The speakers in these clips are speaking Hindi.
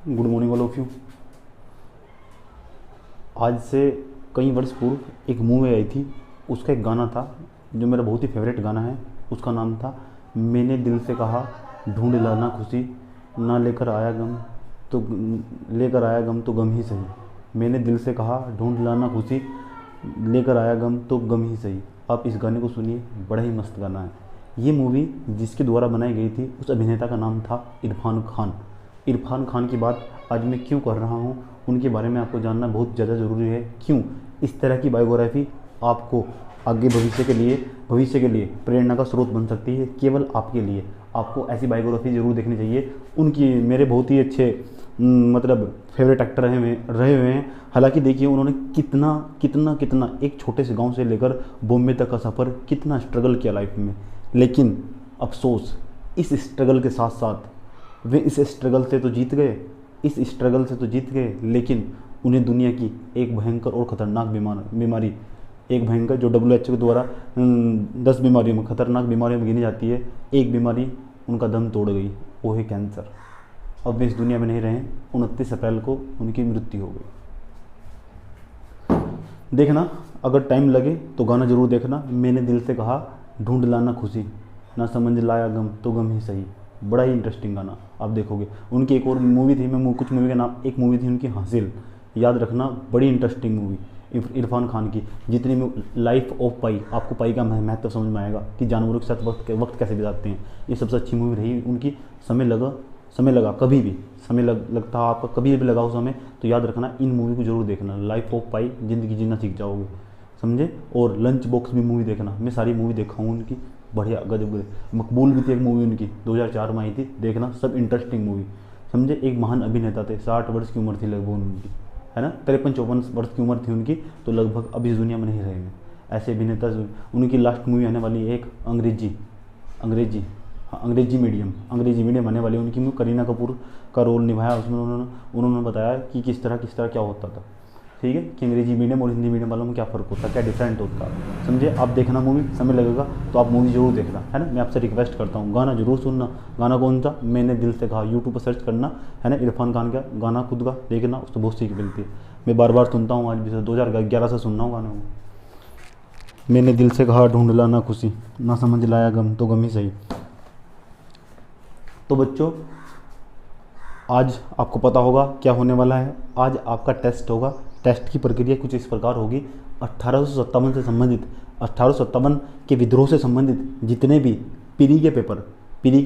Good morning all of you. आज से कई वर्ष पूर्व एक मूवी आई थी, उसका एक गाना था जो मेरा बहुत ही फेवरेट गाना है। उसका नाम था मैंने दिल से कहा ढूंढ लाना खुशी, ना लेकर आया गम तो गम ही सही। मैंने दिल से कहा ढूंढ लाना खुशी, लेकर आया गम तो गम ही सही। आप इस गाने को सुनिए, बड़ा ही मस्त गाना है। ये मूवी जिसके द्वारा बनाई गई थी उस अभिनेता का नाम था इरफान खान। इरफान खान की बात आज मैं क्यों कर रहा हूँ, उनके बारे में आपको जानना बहुत ज़्यादा ज़रूरी है। क्यों इस तरह की बायोग्राफी आपको आगे भविष्य के लिए प्रेरणा का स्रोत बन सकती है। केवल आपके लिए आपको ऐसी बायोग्राफी ज़रूर देखनी चाहिए। उनकी मेरे बहुत ही अच्छे मतलब फेवरेट एक्टर रहे हुए हैं। हालांकि देखिए उन्होंने कितना कितना कितना एक छोटे से गांव से लेकर बॉम्बे तक का सफ़र कितना स्ट्रगल किया लाइफ में। लेकिन अफसोस, इस स्ट्रगल के साथ साथ वे इस स्ट्रगल से तो जीत गए, लेकिन उन्हें दुनिया की एक भयंकर और ख़तरनाक बीमारी, एक भयंकर जो WHO के द्वारा 10 बीमारियों में, खतरनाक बीमारियों में गिनी जाती है, एक बीमारी उनका दम तोड़ गई, वो है कैंसर। अब वे इस दुनिया में नहीं रहे। 29 अप्रैल को उनकी मृत्यु हो गई। देखना, अगर टाइम लगे तो गाना ज़रूर देखना। मैंने दिल से कहा ढूंढ लाना खुशी, ना समझ लाया गम तो गम ही सही। बड़ा ही इंटरेस्टिंग गाना आप देखोगे। उनकी एक और मूवी थी, मैं कुछ मूवी का नाम, एक मूवी थी उनकी हासिल, याद रखना, बड़ी इंटरेस्टिंग मूवी इरफान खान की। जितनी में लाइफ ऑफ पाई, आपको पाई का महत्व समझ में आएगा कि जानवरों के साथ वक्त कैसे बिताते हैं। ये सबसे अच्छी मूवी रही उनकी। समय लगा कभी भी, लगता है आपका कभी भी लगा हो समय, तो याद रखना इन मूवी को जरूर देखना। लाइफ ऑफ पाई, ज़िंदगी जीना सीख जाओगे, समझे। और लंच बॉक्स भी मूवी देखना, मैं सारी मूवी देखा हूँ उनकी, बढ़िया गजब। मकबूल भी थी एक मूवी उनकी, 2004 में आई थी, देखना, सब इंटरेस्टिंग मूवी, समझे। एक महान अभिनेता थे, 60 वर्ष की उम्र थी लगभग उनकी, है ना, 53-54 वर्ष की उम्र थी उनकी, तो लगभग अब इस दुनिया में नहीं रहेंगे। ऐसे अभिनेता उनकी लास्ट मूवी आने वाली है एक अंग्रेजी मीडियम आने वाली उनकी मूवी। करीना कपूर का रोल निभाया उसमें उन्होंने बताया कि किस तरह क्या होता था, ठीक है, कि अंग्रेजी मीडियम और हिंदी मीडियम वालों में क्या फ़र्क होता है, क्या डिफरेंट होता है, समझे। आप देखना मूवी, समय लगेगा तो आप मूवी जरूर देखना, है ना। मैं आपसे रिक्वेस्ट करता हूँ, गाना जरूर सुनना। गाना कौन सा, मैंने दिल से कहा, यूट्यूब पर सर्च करना, है ना। इरफान खान का गाना खुद का देखना, उससे बहुत सीख मिलती है। मैं बार बार सुनता हूँ, आज भी 2011 से सुन रहा हूँ गाने को। मैंने दिल से कहा ढूंढ लाना खुशी, ना समझ लाया गम तो गम ही सही। तो बच्चों, आज आपको पता होगा क्या होने वाला है। आज आपका टेस्ट होगा। टेस्ट की प्रक्रिया कुछ इस प्रकार होगी। 1857 के विद्रोह से संबंधित जितने भी पीरी के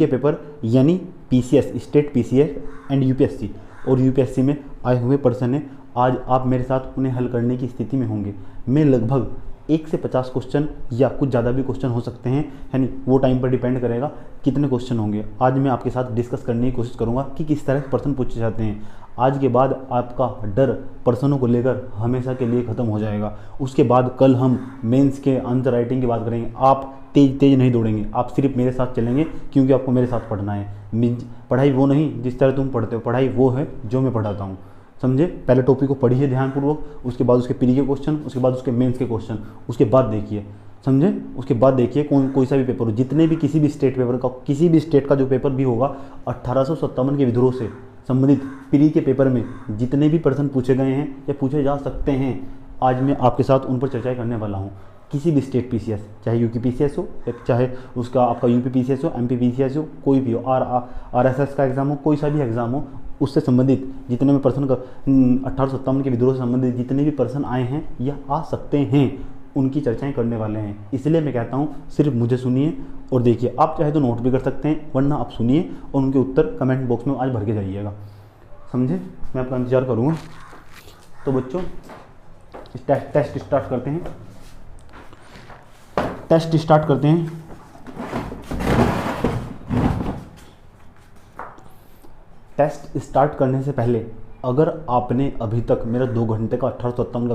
पेपर यानी PCS, state PCS and UPSC और UPSC में आए हुए पर्सन हैं, आज आप मेरे साथ उन्हें हल करने की स्थिति में होंगे। मैं लगभग 1 से 50 क्वेश्चन या कुछ ज़्यादा भी क्वेश्चन हो सकते हैं, है नहीं, वो टाइम पर डिपेंड करेगा कितने क्वेश्चन होंगे। आज मैं आपके साथ डिस्कस करने की कोशिश करूंगा कि किस तरह के प्रश्न पूछे जाते हैं। आज के बाद आपका डर प्रश्नों को लेकर हमेशा के लिए ख़त्म हो जाएगा। उसके बाद कल हम मेंस के आंसर राइटिंग की बात करेंगे। आप तेज नहीं दौड़ेंगे, आप सिर्फ मेरे साथ चलेंगे, क्योंकि आपको मेरे साथ पढ़ना है। पढ़ाई वो नहीं जिस तरह तुम पढ़ते हो, पढ़ाई वो है जो मैं पढ़ाता हूँ, समझे। पहले टॉपिक को पढ़िए ध्यानपूर्वक, उसके बाद उसके प्री के क्वेश्चन, उसके बाद उसके मेंस के क्वेश्चन, उसके बाद देखिए, समझे। उसके बाद देखिए कोई सा भी पेपर हो, जितने भी किसी भी स्टेट का जो पेपर भी होगा, 1857 के विद्रोह से संबंधित प्री के पेपर में जितने भी प्रश्न पूछे गए हैं या पूछे जा सकते हैं, आज मैं आपके साथ उन पर चर्चा करने वाला हूँ। किसी भी स्टेट PCS, चाहे UP PCS हो, चाहे उसका आपका UP PCS हो, MP PCS हो, कोई भी हो, RSS का एग्ज़ाम हो, कोई सा भी एग्ज़ाम हो, उससे संबंधित जितने भी प्रश्न 1857 के विद्रोह से संबंधित जितने भी प्रश्न आए हैं या आ सकते हैं, उनकी चर्चाएं करने वाले हैं। इसलिए मैं कहता हूँ सिर्फ मुझे सुनिए और देखिए। आप चाहे तो नोट भी कर सकते हैं, वरना आप सुनिए और उनके उत्तर कमेंट बॉक्स में आज भर के जाइएगा, समझे। मैं आपका इंतजार करूँगा। तो बच्चों, टेस्ट स्टार्ट करते हैं। टेस्ट स्टार्ट करने से पहले अगर आपने अभी तक मेरा 2 घंटे का 1857 का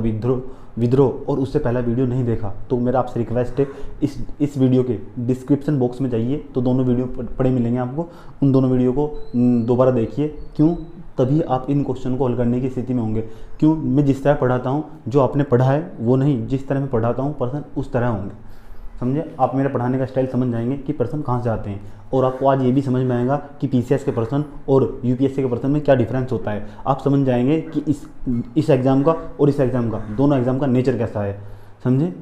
विद्रोह और उससे पहला वीडियो नहीं देखा, तो मेरा आपसे रिक्वेस्ट है, इस वीडियो के डिस्क्रिप्शन बॉक्स में जाइए, तो दोनों वीडियो पड़े मिलेंगे आपको। उन दोनों वीडियो को दोबारा देखिए। क्यों, तभी आप इन क्वेश्चन को हल करने की स्थिति में होंगे। क्यों, मैं जिस तरह पढ़ाता हूँ, जो आपने पढ़ा है वो नहीं, जिस तरह मैं पढ़ाता हूँ पर्सन उस तरह होंगे, समझे, आप मेरा पढ़ाने का स्टाइल समझ जाएंगे कि पर्सन कहाँ से आते हैं, और आपको आज ये भी समझ में आएगा कि पीसीएस के पर्सन और यूपीएससी के पर्सन में क्या डिफरेंस होता है। आप समझ जाएंगे कि इस एग्ज़ाम का और इस एग्ज़ाम का, दोनों एग्ज़ाम का नेचर कैसा है, समझे।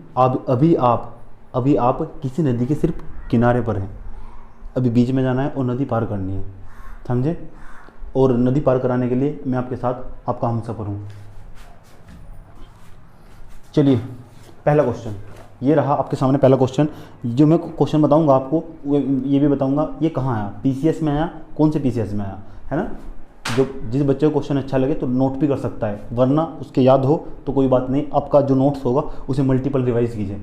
अभी आप किसी नदी के सिर्फ किनारे पर हैं, अभी बीच में जाना है और नदी पार करनी है, समझे। और नदी पार कराने के लिए मैं आपके साथ आपका हमसफ़र हूँ। चलिए पहला क्वेश्चन ये रहा आपके सामने। पहला क्वेश्चन जो मैं क्वेश्चन बताऊंगा आपको, ये भी बताऊंगा ये कहाँ आया, पीसीएस में आया, कौन से पीसीएस में आया, है ना। जो जिस बच्चे को क्वेश्चन अच्छा लगे तो नोट भी कर सकता है, वरना उसके याद हो तो कोई बात नहीं, आपका जो नोट्स होगा उसे मल्टीपल रिवाइज कीजिए,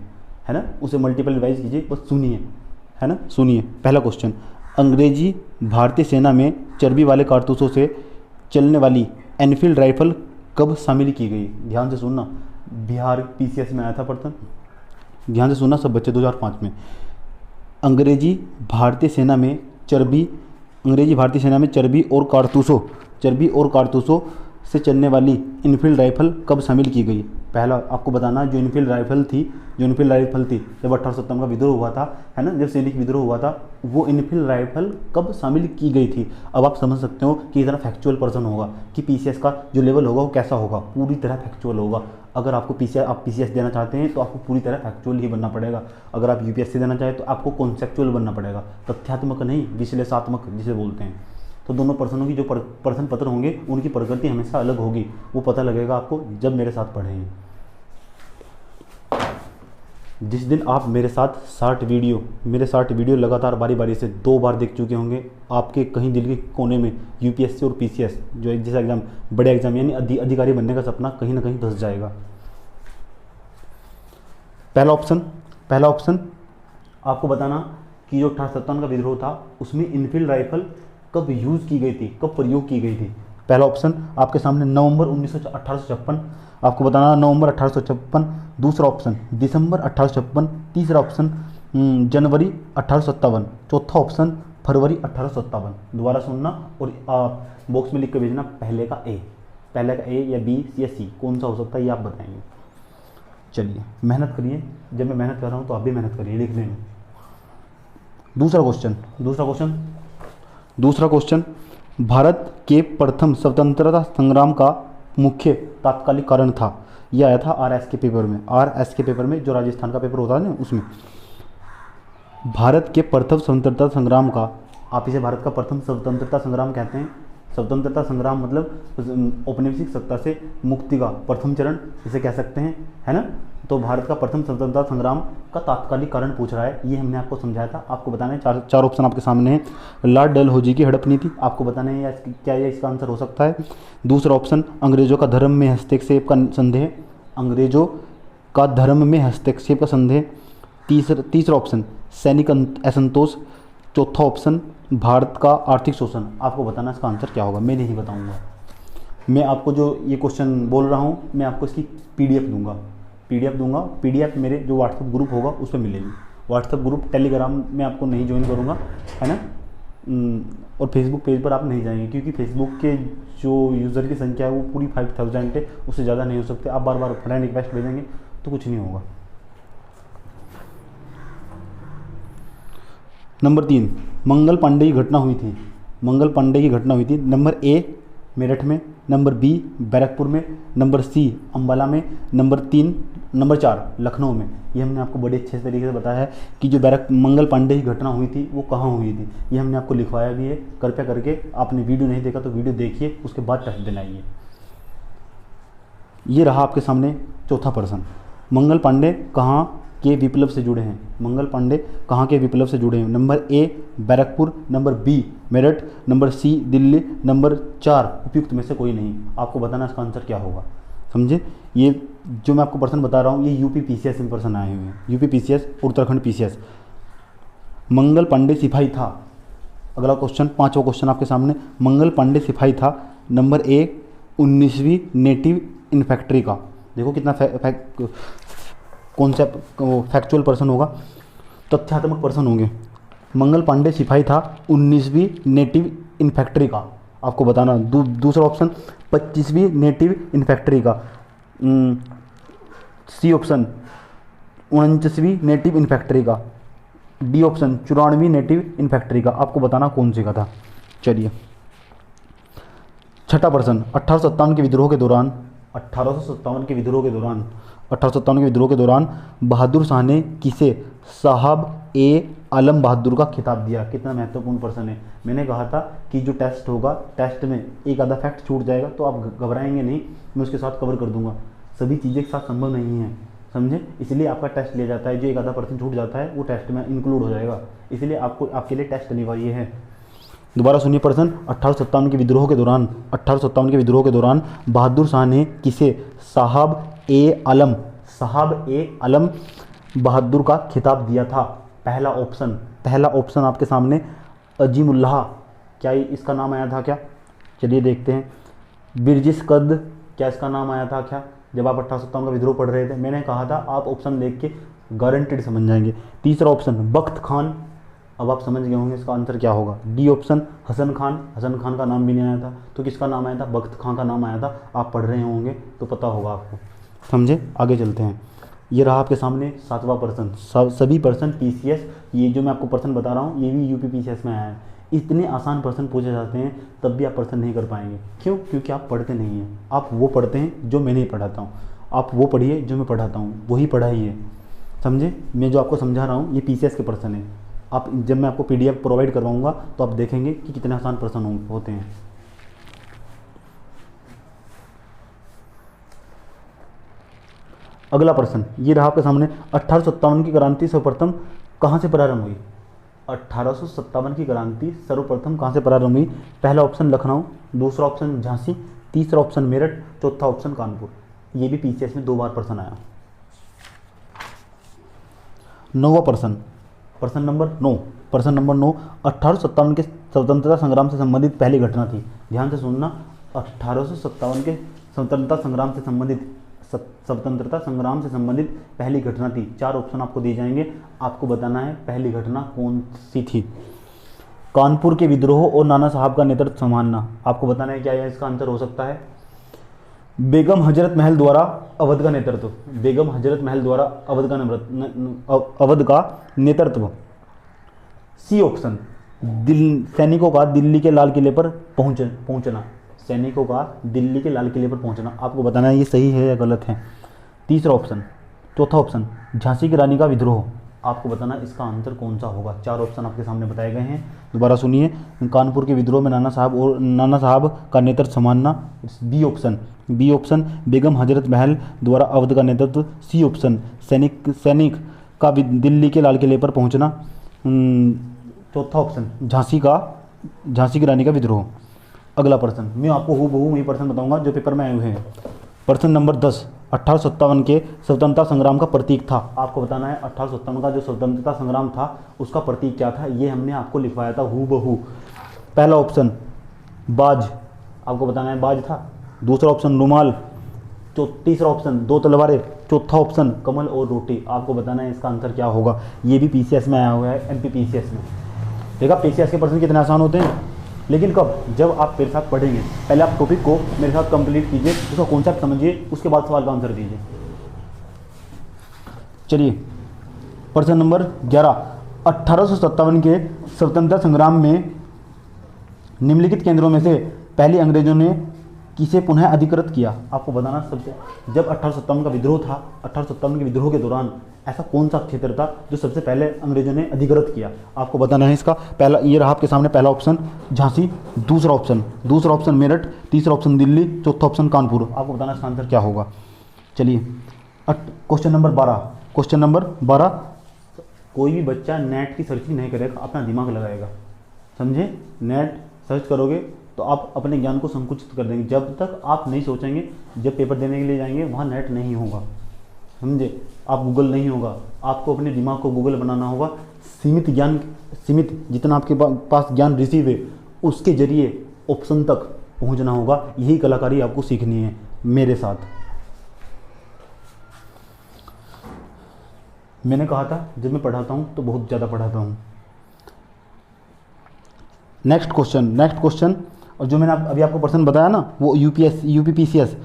है ना, उसे मल्टीपल रिवाइज कीजिए, बस सुनिए, है ना, सुनिए। पहला क्वेश्चन, अंग्रेजी भारतीय सेना में चर्बी वाले कारतूसों से चलने वाली एनफील्ड राइफल कब शामिल की गई। ध्यान से सुनना, बिहार पीसीएस में आया था प्रश्न, ध्यान से सुनना सब बच्चे, 2005 में। अंग्रेजी भारतीय सेना में चर्बी और कारतूसों से चलने वाली इनफील्ड राइफल कब शामिल की गई। पहला आपको बताना, जो इनफील्ड राइफल थी जब 1857 का विद्रोह हुआ था, है ना, जब सैनिक विद्रोह हुआ था, वो इनफील्ड राइफल कब शामिल की गई थी। अब आप समझ सकते हो कि इतना फैक्चुअल पर्सन होगा कि पीसीएस का जो लेवल होगा वो कैसा होगा, पूरी तरह फैक्चुअल होगा। अगर आपको पीसीएस देना चाहते हैं तो आपको पूरी तरह फैक्चुअल ही बनना पड़ेगा। अगर आप यूपीएससी देना चाहें तो आपको कॉन्सेप्चुअल बनना पड़ेगा, तथ्यात्मक नहीं, विश्लेषणात्मक जिसे बोलते हैं। तो दोनों पर्सनों की जो पर्सन पत्र होंगे उनकी प्रकृति हमेशा अलग होगी, वो पता लगेगा आपको जब मेरे साथ पढ़ेंगे। जिस दिन आप मेरे साथ 60 वीडियो लगातार बारी बारी से 2 बार देख चुके होंगे, आपके कहीं दिल के कोने में यूपीएससी और पीसीएस जो एक जैसा एग्जाम, बड़े एग्जाम यानी अधिकारी बनने का सपना कहीं ना कहीं धंस जाएगा। पहला ऑप्शन आपको बताना कि जो 1857 का विद्रोह था उसमें इनफील्ड राइफल कब यूज़ की गई थी, कब प्रयोग की गई थी। पहला ऑप्शन आपके सामने नवंबर 1856, आपको बताना नवंबर 1856। दूसरा ऑप्शन दिसंबर 1856। तीसरा ऑप्शन जनवरी 1857। चौथा ऑप्शन फरवरी 1857। दोबारा सुनना और बॉक्स में लिख कर भेजना पहले का ए या बी या सी, कौन सा हो सकता है ये आप बताएंगे। चलिए मेहनत करिए, जब मैं मेहनत कर रहा हूँ तो आप भी मेहनत करिए लिखने में। दूसरा क्वेश्चन भारत के प्रथम स्वतंत्रता संग्राम का मुख्य तात्कालिक कारण था। यह आया था आरएस के पेपर में जो राजस्थान का पेपर होता है ना, उसमें भारत के प्रथम स्वतंत्रता संग्राम का, आप इसे भारत का प्रथम स्वतंत्रता संग्राम कहते हैं। स्वतंत्रता संग्राम मतलब औपनिवेशिक सत्ता से मुक्ति का प्रथम चरण इसे कह सकते हैं, है ना। तो भारत का प्रथम स्वतंत्रता संग्राम का तात्कालिक कारण पूछ रहा है, ये हमने आपको समझाया था। आपको बताना है चार ऑप्शन आपके सामने हैं। लॉर्ड डलहौजी की हड़प नीति, आपको बताना है क्या ये इसका आंसर हो सकता है। दूसरा ऑप्शन अंग्रेजों का धर्म में हस्तक्षेप का संदेह। तीसरा ऑप्शन सैनिक असंतोष। चौथा ऑप्शन भारत का आर्थिक शोषण। आपको बताना इसका आंसर क्या होगा, मैं नहीं बताऊंगा। मैं आपको जो ये क्वेश्चन बोल रहा हूँ मैं आपको इसकी पीडीएफ दूंगा। पीडीएफ मेरे जो व्हाट्सएप ग्रुप होगा उस पर मिलेगी। व्हाट्सएप ग्रुप टेलीग्राम में आपको नहीं ज्वाइन करूँगा, है ना, और फेसबुक पेज पर आप नहीं जाएंगे क्योंकि फेसबुक के जो यूज़र की संख्या है वो पूरी 5000 है, उससे ज़्यादा नहीं हो सकते। आप बार बार फ्रेंड रिक्वेस्ट भेजेंगे तो कुछ नहीं होगा। नंबर 3 मंगल पांडे की घटना हुई थी। नंबर ए मेरठ में, नंबर बी बैरकपुर में, नंबर सी अंबाला में, नंबर 4 लखनऊ में। ये हमने आपको बड़े अच्छे तरीके से बताया है कि जो मंगल पांडे की घटना हुई थी वो कहाँ हुई थी, ये हमने आपको लिखवाया भी है। कृपया करके आपने वीडियो नहीं देखा तो वीडियो देखिए, उसके बाद टेस्ट दिलाइए। ये रहा आपके सामने चौथा प्रश्न, मंगल पांडे कहाँ के विप्लव से जुड़े हैं। Number A Barrackpore, number B Meerut, number C Delhi, number 4 उपयुक्त में से कोई नहीं। आपको बताना इसका आंसर क्या होगा, समझे। ये जो मैं आपको प्रश्न बता रहा हूँ ये यूपी पीसीएस में प्रश्न आए हुए हैं, यूपी पीसीएस और उत्तराखंड पीसीएस। मंगल पांडे सिपाही था। अगला क्वेश्चन, 5वां क्वेश्चन आपके सामने, मंगल पांडे सिपाही था। नंबर ए 19वीं नेटिव इन्फेंट्री का। देखो कितना कॉन्सेप्ट फैक्चुअल पर्सन होगा, तथ्यात्मक पर्सन होंगे। मंगल पांडे सिपाही था 19वीं नेटिव इन्फेंट्री का। आपको बताना। दूसरा ऑप्शन 25वीं नेटिव इन्फेंट्री का। सी ऑप्शन 49वीं नेटिव इन्फेक्ट्री का। डी ऑप्शन 94वीं नेटिव इन्फेक्ट्री का। आपको बताना कौन सी का था। चलिए, छठा प्रश्न, 1857 के विद्रोह के दौरान 1857 के विद्रोह के दौरान 1857 के विद्रोह के दौरान बहादुर शाह ने किसे साहब ए आलम बहादुर का खिताब दिया। कितना महत्वपूर्ण प्रश्न है। मैंने कहा था कि जो टेस्ट होगा, टेस्ट में एक आधा फैक्ट छूट जाएगा तो आप घबराएंगे नहीं, मैं उसके साथ कवर कर दूंगा। सभी चीज़ें एक साथ संभव नहीं है, समझे, इसलिए आपका टेस्ट लिया जाता है। जो एक आधा % छूट जाता है वो टेस्ट में इंक्लूड हो जाएगा, इसलिए आपको आपके लिए टेस्ट अनिवार्य है। दोबारा सुनिए प्रश्न, 1857 के विद्रोह के दौरान 1857 के विद्रोह के दौरान बहादुर शाह ने किसे साहब ए आलम बहादुर का खिताब दिया था। पहला ऑप्शन आपके सामने अजीमुल्लाह, क्या इसका नाम आया था क्या। चलिए देखते हैं। बिरजिस कद, क्या इसका नाम आया था क्या जब आप 1857 का विद्रोह पढ़ रहे थे। मैंने कहा था आप ऑप्शन देख के गारंटेड समझ जाएंगे। तीसरा ऑप्शन बख्त खान, अब आप समझ गए होंगे इसका आंसर क्या होगा। डी ऑप्शन हसन खान का नाम भी नहीं आया था, तो किसका नाम आया था, बख्त खान का नाम आया था। आप पढ़ रहे होंगे तो पता होगा आपको, समझे। आगे चलते हैं। ये रहा आपके सामने 7वां प्रश्न। सभी प्रश्न PCS, ये जो मैं आपको प्रश्न बता रहा हूँ ये भी UP PCS में आया है। इतने आसान प्रश्न पूछे जाते हैं तब भी आप प्रश्न नहीं कर पाएंगे। क्यों? क्योंकि आप पढ़ते नहीं हैं। आप वो पढ़ते हैं जो मैं नहीं पढ़ाता हूँ, आप वो पढ़िए जो मैं पढ़ाता हूँ, वही पढ़ाई है, समझे। मैं जो आपको समझा रहा हूँ ये PCS के प्रश्न है। आप जब मैं आपको PDF प्रोवाइड करवाऊँगा तो आप देखेंगे कि कितने आसान प्रश्न होते हैं। अगला प्रश्न ये रहा आपके सामने, 1857 की क्रांति सर्वप्रथम कहाँ से प्रारंभ हुई। 1857 की क्रांति सर्वप्रथम कहाँ से प्रारंभ हुई। पहला ऑप्शन लखनऊ, दूसरा ऑप्शन झांसी, तीसरा ऑप्शन मेरठ, चौथा ऑप्शन कानपुर। ये भी PCS में 2 बार प्रश्न आया। 9वां प्रश्न, प्रश्न नंबर 9, 1857 के स्वतंत्रता संग्राम से संबंधित पहली घटना थी। ध्यान से सुनना, 1857 के स्वतंत्रता संग्राम से संबंधित पहली घटना थी। 4 ऑप्शन आपको दिए जाएंगे, आपको बताना है पहली घटना कौन सी थी। कानपुर के विद्रोह और नाना साहब का नेतृत्व संभालना, आपको बताना है क्या है इसका आंसर हो सकता है। बेगम हजरत महल द्वारा अवध का नेतृत्व, बेगम हजरत महल द्वारा अवध का नेतृत्व। सी ऑप्शन सैनिकों का दिल्ली के लाल किले पर पहुंचना, सैनिकों का दिल्ली के लाल किले पर पहुंचना। आपको बताना है ये सही है या गलत है। तीसरा ऑप्शन, चौथा ऑप्शन झांसी की रानी का विद्रोह। आपको बताना इसका आंसर कौन सा होगा। 4 ऑप्शन आपके सामने बताए गए हैं, दोबारा सुनिए। कानपुर के विद्रोह में नाना साहब का नेतृत्व संभालना। बी ऑप्शन बेगम हजरत महल द्वारा अवध का नेतृत्व। सी ऑप्शन सैनिक का दिल्ली के लाल किले पर पहुंचना। चौथा ऑप्शन झांसी की रानी का विद्रोह। अगला प्रश्न मैं आपको हूबहू वही प्रश्न बताऊंगा जो पेपर में आए हुए हैं। प्रश्न नंबर 10, 1857 के स्वतंत्रता संग्राम का प्रतीक था। आपको बताना है 1857 का जो स्वतंत्रता संग्राम था उसका प्रतीक क्या था। ये हमने आपको लिखवाया था हूबहू। पहला ऑप्शन बाज, आपको बताना है बाज था। दूसरा ऑप्शन रुमाल, तीसरा ऑप्शन 2 तलवारें, चौथा ऑप्शन कमल और रोटी। आपको बताना है इसका आंसर क्या होगा। ये भी PCS में आया हुआ है, MP PCS में। देखा PCS के प्रश्न कितने आसान होते हैं, लेकिन कब, जब आप मेरे साथ पढ़ेंगे। पहले आप टॉपिक को मेरे साथ कंप्लीट कीजिए, उसका कॉन्सेप्ट समझिए, उसके बाद सवाल का आंसर दीजिए। चलिए प्रश्न नंबर 11, 1857 के स्वतंत्रता संग्राम में निम्नलिखित केंद्रों में से पहले अंग्रेजों ने किसे पुनः अधिकृत किया। आपको बताना सबसे, जब 1857 का विद्रोह था, 1857 के विद्रोह के दौरान ऐसा कौन सा क्षेत्र था जो सबसे पहले अंग्रेजों ने अधिकृत किया। आपको बताना है इसका। पहला ये रहा आपके सामने, पहला ऑप्शन झांसी, दूसरा ऑप्शन मेरठ, तीसरा ऑप्शन दिल्ली, चौथा ऑप्शन कानपुर। आपको बताना इसका आंसर क्या होगा। चलिए क्वेश्चन नंबर 12, कोई भी बच्चा नेट की सर्चिंग नहीं करेगा, अपना दिमाग लगाएगा, समझे। नेट सर्च करोगे तो आप अपने ज्ञान को संकुचित कर देंगे। जब तक आप नहीं सोचेंगे, जब पेपर देने के लिए जाएंगे वहाँ नेट नहीं होगा, समझे। आप गूगल नहीं होगा, आपको अपने दिमाग को गूगल बनाना होगा। सीमित जितना आपके पास ज्ञान रिसीव है उसके जरिए ऑप्शन तक पहुंचना होगा। यही कलाकारी आपको सीखनी है मेरे साथ। मैंने कहा था जब मैं पढ़ाता हूँ तो बहुत ज़्यादा पढ़ाता हूँ। नेक्स्ट क्वेश्चन और जो मैंने अभी आपको प्रश्न बताया ना वो यूपीपीसीएस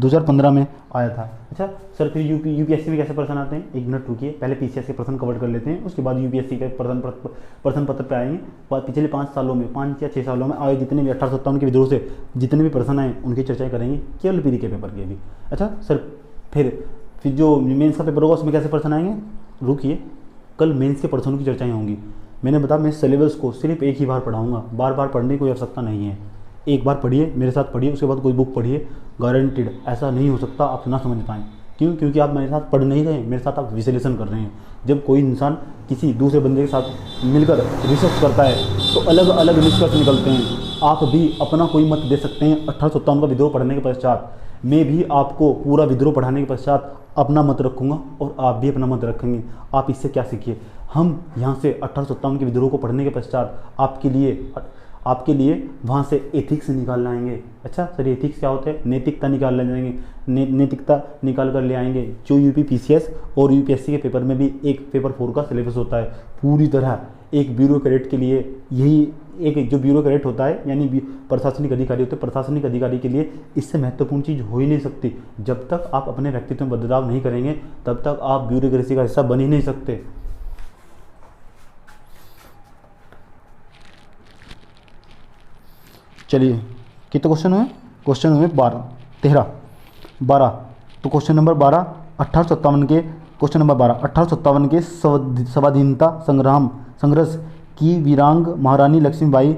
2015 में आया था। अच्छा सर फिर यूपीएससी में कैसे प्रश्न आते हैं, एक मिनट रुकिए, पहले पीसीएस के प्रश्न कवर कर लेते हैं, उसके बाद यूपीएससी के प्रश्न पत्र पे आएंगे। पिछले 5 सालों में 5 या 6 सालों में आए जितने भी 1857 के विद्रोह से जितने भी प्रश्न आए उनकी चर्चाएँ करेंगे, केवल पीरी के पेपर के भी। अच्छा सर फिर जो मेंस का पेपर होगा उसमें कैसे प्रश्न आएंगे, रुकिए, कल मेंस के प्रश्नों की चर्चाएँ होंगी। मैंने बताया मैं सिलेबस को सिर्फ एक ही बार पढ़ाऊंगा, बार बार पढ़ने की कोई आवश्यकता नहीं है। एक बार पढ़िए, मेरे साथ पढ़िए, उसके बाद कोई बुक पढ़िए, गारंटीड ऐसा नहीं हो सकता आप ना समझ पाएँ। क्यों? क्योंकि आप मेरे साथ पढ़ नहीं रहे हैं, मेरे साथ आप विश्लेषण कर रहे हैं। जब कोई इंसान किसी दूसरे बंदे के साथ मिलकर रिसर्च करता है तो अलग अलग निष्कर्ष निकलते हैं। आप भी अपना कोई मत दे सकते हैं। 1857 का विद्रोह पढ़ने के पश्चात मैं भी आपको पूरा विद्रोह पढ़ाने के पश्चात अपना मत रखूंगा और आप भी अपना मत रखेंगे। आप इससे क्या सीखिए, हम यहाँ से 1857 के विद्रोह को पढ़ने के पश्चात आपके लिए वहाँ से एथिक्स निकाल लाएंगे। अच्छा सर एथिक्स क्या होते हैं, नैतिकता निकाल ले जाएंगे, नैतिकता निकाल कर ले आएंगे। जो यूपी पीसीएस और यूपीएससी के पेपर में भी एक पेपर 4 का सिलेबस होता है पूरी तरह। एक ब्यूरोक्रेट के लिए यही एक जो ब्यूरोक्रेट होता है यानी प्रशासनिक अधिकारी होते हैं, प्रशासनिक अधिकारी के लिए इससे महत्वपूर्ण चीज़ हो ही नहीं सकती। जब तक आप अपने व्यक्तित्व में बदलाव नहीं करेंगे तब तक आप ब्यूरोक्रेसी का हिस्सा बन ही नहीं सकते। चलिए कितने क्वेश्चन हुए, क्वेश्चन हुए 12। तो क्वेश्चन नंबर 12 1857 के क्वेश्चन नंबर 12 1857 के स्वाधीनता संघर्ष की वीरांग महारानी लक्ष्मीबाई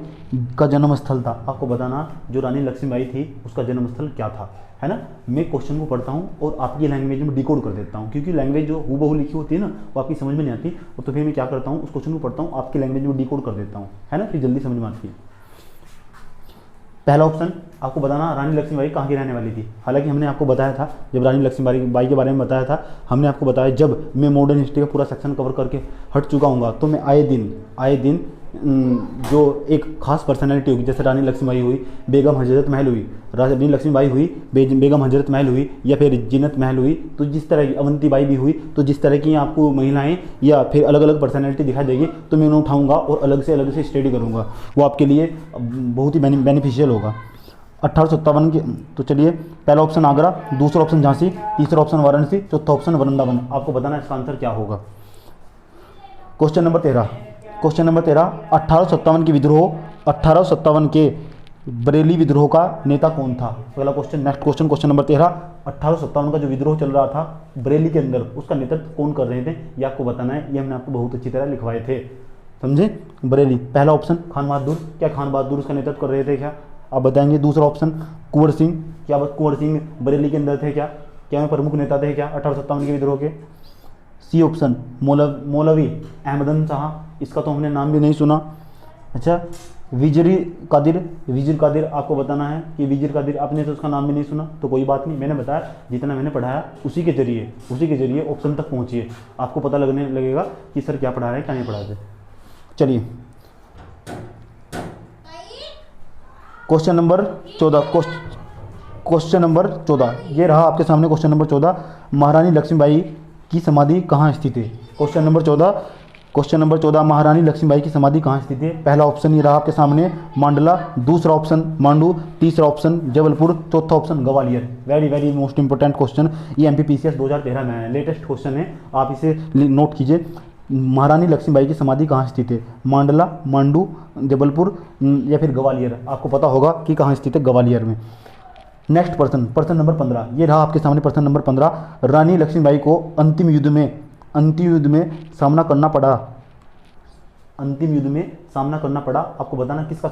का जन्म स्थल था। आपको बताना जो रानी लक्ष्मीबाई थी उसका जन्म स्थल क्या था, है ना। मैं क्वेश्चन को पढ़ता हूँ और आपकी लैंग्वेज में डिकोड कर देता हूँ, क्योंकि लैंग्वेज जो हूबहू लिखी होती है ना वो आपकी समझ में नहीं आती। तो फिर मैं क्या करता हूँ, उस क्वेश्चन को पढ़ता हूँ, आपकी लैंग्वेज में डिकोड कर देता हूँ, है ना, फिर जल्दी समझ में आती है। पहला ऑप्शन आपको बताना रानी लक्ष्मीबाई कहाँ की रहने वाली थी। हालांकि हमने आपको बताया था जब रानी लक्ष्मीबाई के बारे में बताया था, हमने आपको बताया जब मैं मॉडर्न हिस्ट्री का पूरा सेक्शन कवर करके हट चुका हूँगा तो मैं आए दिन जो एक खास पर्सनैलिटी होगी, जैसे रानी लक्ष्मीबाई हुई, बेगम हजरत महल हुई, रानी लक्ष्मीबाई हुई, बेगम हजरत महल हुई, या फिर जीनत महल हुई, तो जिस तरह की अवंतीबाई भी हुई, तो जिस तरह की आपको महिलाएं या फिर अलग अलग पर्सनैलिटी दिखाई देगी तो मैं उन्हें उठाऊंगा और अलग से स्टडी करूंगा। वो आपके लिए बहुत ही बेनिफिशियल होगा। 1857 के तो चलिए पहला ऑप्शन आगरा, दूसरा ऑप्शन झांसी, तीसरा ऑप्शन वाराणसी, चौथा ऑप्शन वृंदावन। आपको बताना इसका आंसर क्या होगा। क्वेश्चन नंबर 13 1857 के विद्रोह 1857 के बरेली विद्रोह का नेता कौन था। अगला question, next question, question number 13 1857 का जो विद्रोह चल रहा था बरेली के अंदर उसका नेतृत्व कौन कर रहे थे ये आपको बताना है। ये हमने आपको बहुत अच्छी तरह लिखवाए थे, समझे। बरेली पहला ऑप्शन खान बहादुर, क्या खान बहादुर उसका नेतृत्व कर रहे थे क्या, आप बताएंगे। दूसरा ऑप्शन कुंवर सिंह, क्या कुंवर सिंह बरेली के अंदर थे क्या प्रमुख नेता थे क्या 1857 के विद्रोह के। सी ऑप्शन मौलवी अहमदन शाह, इसका तो हमने नाम भी नहीं सुना। अच्छा विजिर कादिर आपको बताना है कि विजिर कादिर, आपने तो उसका नाम भी नहीं सुना तो कोई बात नहीं, मैंने बताया जितना मैंने पढ़ाया उसी के जरिए ऑप्शन तक पहुंचिए, आपको पता लगने लगेगा कि सर क्या पढ़ा रहे हैं क्या नहीं पढ़ा रहे। चलिए क्वेश्चन नंबर 14 ये रहा आपके सामने क्वेश्चन नंबर 14, महारानी लक्ष्मीबाई की समाधि कहाँ स्थित है। क्वेश्चन नंबर 14 महारानी लक्ष्मीबाई की समाधि कहाँ स्थित है। पहला ऑप्शन ये रहा आपके सामने मांडला, दूसरा ऑप्शन मांडू, तीसरा ऑप्शन जबलपुर, चौथा option Gwalior. Very most important question, ये एमपीपीसीएस 2013 में आया, लेटेस्ट क्वेश्चन है, आप इसे नोट कीजिए। महारानी लक्ष्मीबाई की समाधि कहाँ स्थित है, मांडला, मांडू, जबलपुर या फिर ग्वालियर। आपको पता होगा कि कहाँ स्थित है, ग्वालियर में। नेक्स्ट प्रश्न नंबर 15 ये रहा आपके सामने प्रश्न नंबर 15, रानी लक्ष्मीबाई को अंतिम युद्ध में सामना करना पड़ा, आपको बताना किसका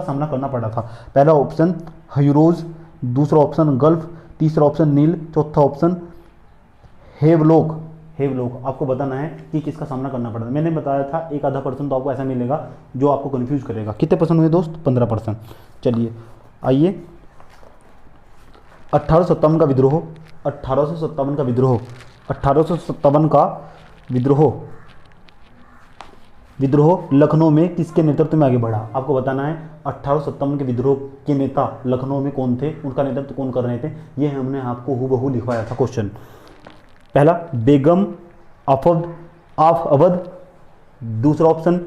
सामना करना पड़ा था। पहला ऑप्शन हयूरोज, दूसरा ऑप्शन गल्फ, तीसरा ऑप्शन नील, चौथा ऑप्शन हेवलॉक। आपको बताना है कि किसका सामना करना पड़ा था। मैंने बताया था एक आधा % तो आपको ऐसा मिलेगा जो आपको कंफ्यूज करेगा। कितने % हुए दोस्त, 15%। चलिए आइए 1857 का विद्रोह लखनऊ में किसके नेतृत्व में आगे बढ़ा। आपको बताना है 1857 के विद्रोह के नेता लखनऊ में कौन थे, उनका नेतृत्व कौन कर रहे थे, ये हमने आपको हूबहू लिखवाया था क्वेश्चन। पहला बेगम ऑफ अवध, दूसरा ऑप्शन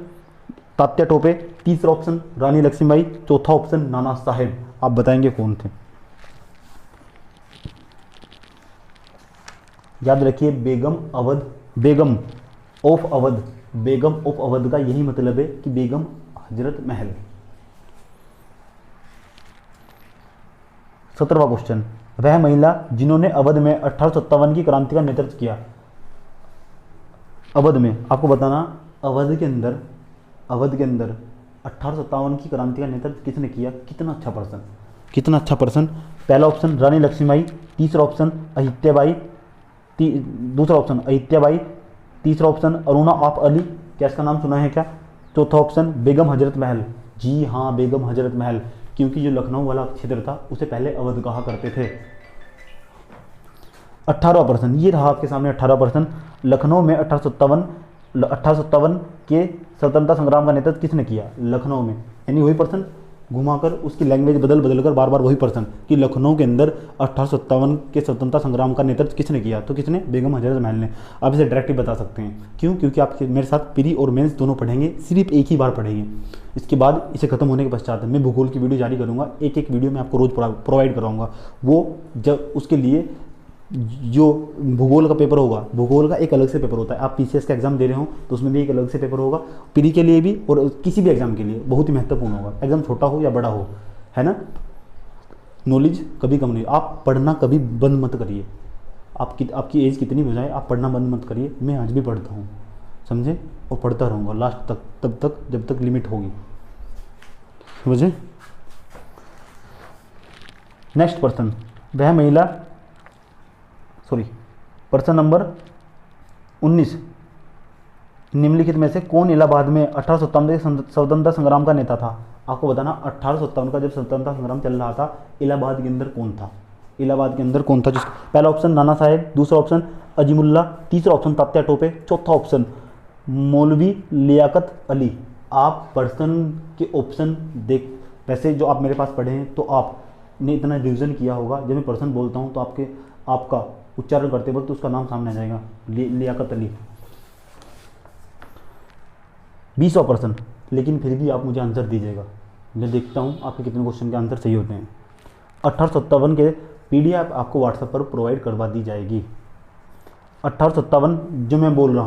तात्या टोपे, तीसरा ऑप्शन रानी लक्ष्मीबाई, चौथा ऑप्शन नाना साहेब। आप बताएंगे कौन थे? याद रखिए बेगम अवध, बेगम ऑफ अवध, बेगम ऑफ अवध का यही मतलब है कि बेगम हजरत महल। 17वां क्वेश्चन, वह महिला जिन्होंने अवध में 1857 की क्रांति का नेतृत्व किया। अवध में आपको बताना, अवध के अंदर 1857 की क्रांति का नेतृत्व किसने किया? कितना अच्छा पर्सन, कितना अच्छा पर्सन। पहला ऑप्शन रानी लक्ष्मीबाई, तीसरा ऑप्शन अहिल्याबाई, दूसरा ऑप्शन अहिल्याबाई, तीसरा ऑप्शन अरुणा आप अली, क्या इसका नाम सुना है क्या? चौथा ऑप्शन बेगम हजरत महल। जी हाँ, बेगम हजरत महल, क्योंकि जो लखनऊ वाला क्षेत्र था उसे पहले अवध कहा करते थे। 18वां प्रश्न ये रहा आपके सामने। 18% लखनऊ में 1857 के स्वतंत्रता संग्राम का नेतृत्व किसने किया? लखनऊ में, यानी वही पर्सन घुमाकर उसकी लैंग्वेज बदल कर बार बार वही पर्सन कि लखनऊ के अंदर 1857 के स्वतंत्रता संग्राम का नेतृत्व किसने किया? तो किसने? बेगम हजरत महल ने। आप इसे डायरेक्टली बता सकते हैं। क्यों? क्योंकि आप मेरे साथ प्री और मेंस दोनों पढ़ेंगे, सिर्फ एक ही बार पढ़ेंगे। इसके बाद इसे खत्म होने के पश्चात मैं भूगोल की वीडियो जारी करूँगा, एक एक वीडियो मैं आपको रोज़ प्रोवाइड कराऊंगा। वो जब उसके लिए जो भूगोल का पेपर होगा, भूगोल का एक अलग से पेपर होता है। आप पीसीएस का एग्जाम दे रहे हो तो उसमें भी एक अलग से पेपर होगा, प्री के लिए भी और किसी भी एग्जाम के लिए बहुत ही महत्वपूर्ण होगा। एग्जाम छोटा हो या बड़ा हो, है ना। नॉलेज कभी कम नहीं, आप पढ़ना कभी बंद मत करिए। आपकी एज कितनी हो जाए आप पढ़ना बंद मत करिए। मैं आज भी पढ़ता हूँ, समझे, और पढ़ता रहूँगा लास्ट तक, तब तक जब तक लिमिट होगी, समझे। नेक्स्ट पर्सन, वह महिला, प्रश्न नंबर 19, निम्नलिखित में से कौन इलाहाबाद में 1857 के स्वतंत्रता संग्राम का नेता था? आपको बताना 1857 का जब स्वतंत्रता संग्राम चल रहा था, इलाहाबाद के अंदर कौन था? इलाहाबाद के अंदर कौन था? जिस पहला ऑप्शन नाना साहेब, दूसरा ऑप्शन अजीमुल्ला, तीसरा ऑप्शन तात्या टोपे, चौथा ऑप्शन मौलवी लियाकत अली। आप पर्सन के ऑप्शन देख, वैसे जो आप मेरे पास पढ़े हैं तो आपने इतना रिविजन किया होगा। जब मैं पर्सन बोलता हूँ तो आपका उच्चारण करते वक्त उसका नाम सामने आ जाएगा, लियाकत अली। 20वां प्रश्न, लेकिन फिर भी आप मुझे आंसर दीजिएगा, मैं देखता हूँ आपके कितने क्वेश्चन के आंसर सही होते हैं। 1857 के पीडीएफ आपको व्हाट्सएप पर प्रोवाइड करवा दी जाएगी। 1857 जो मैं बोल रहा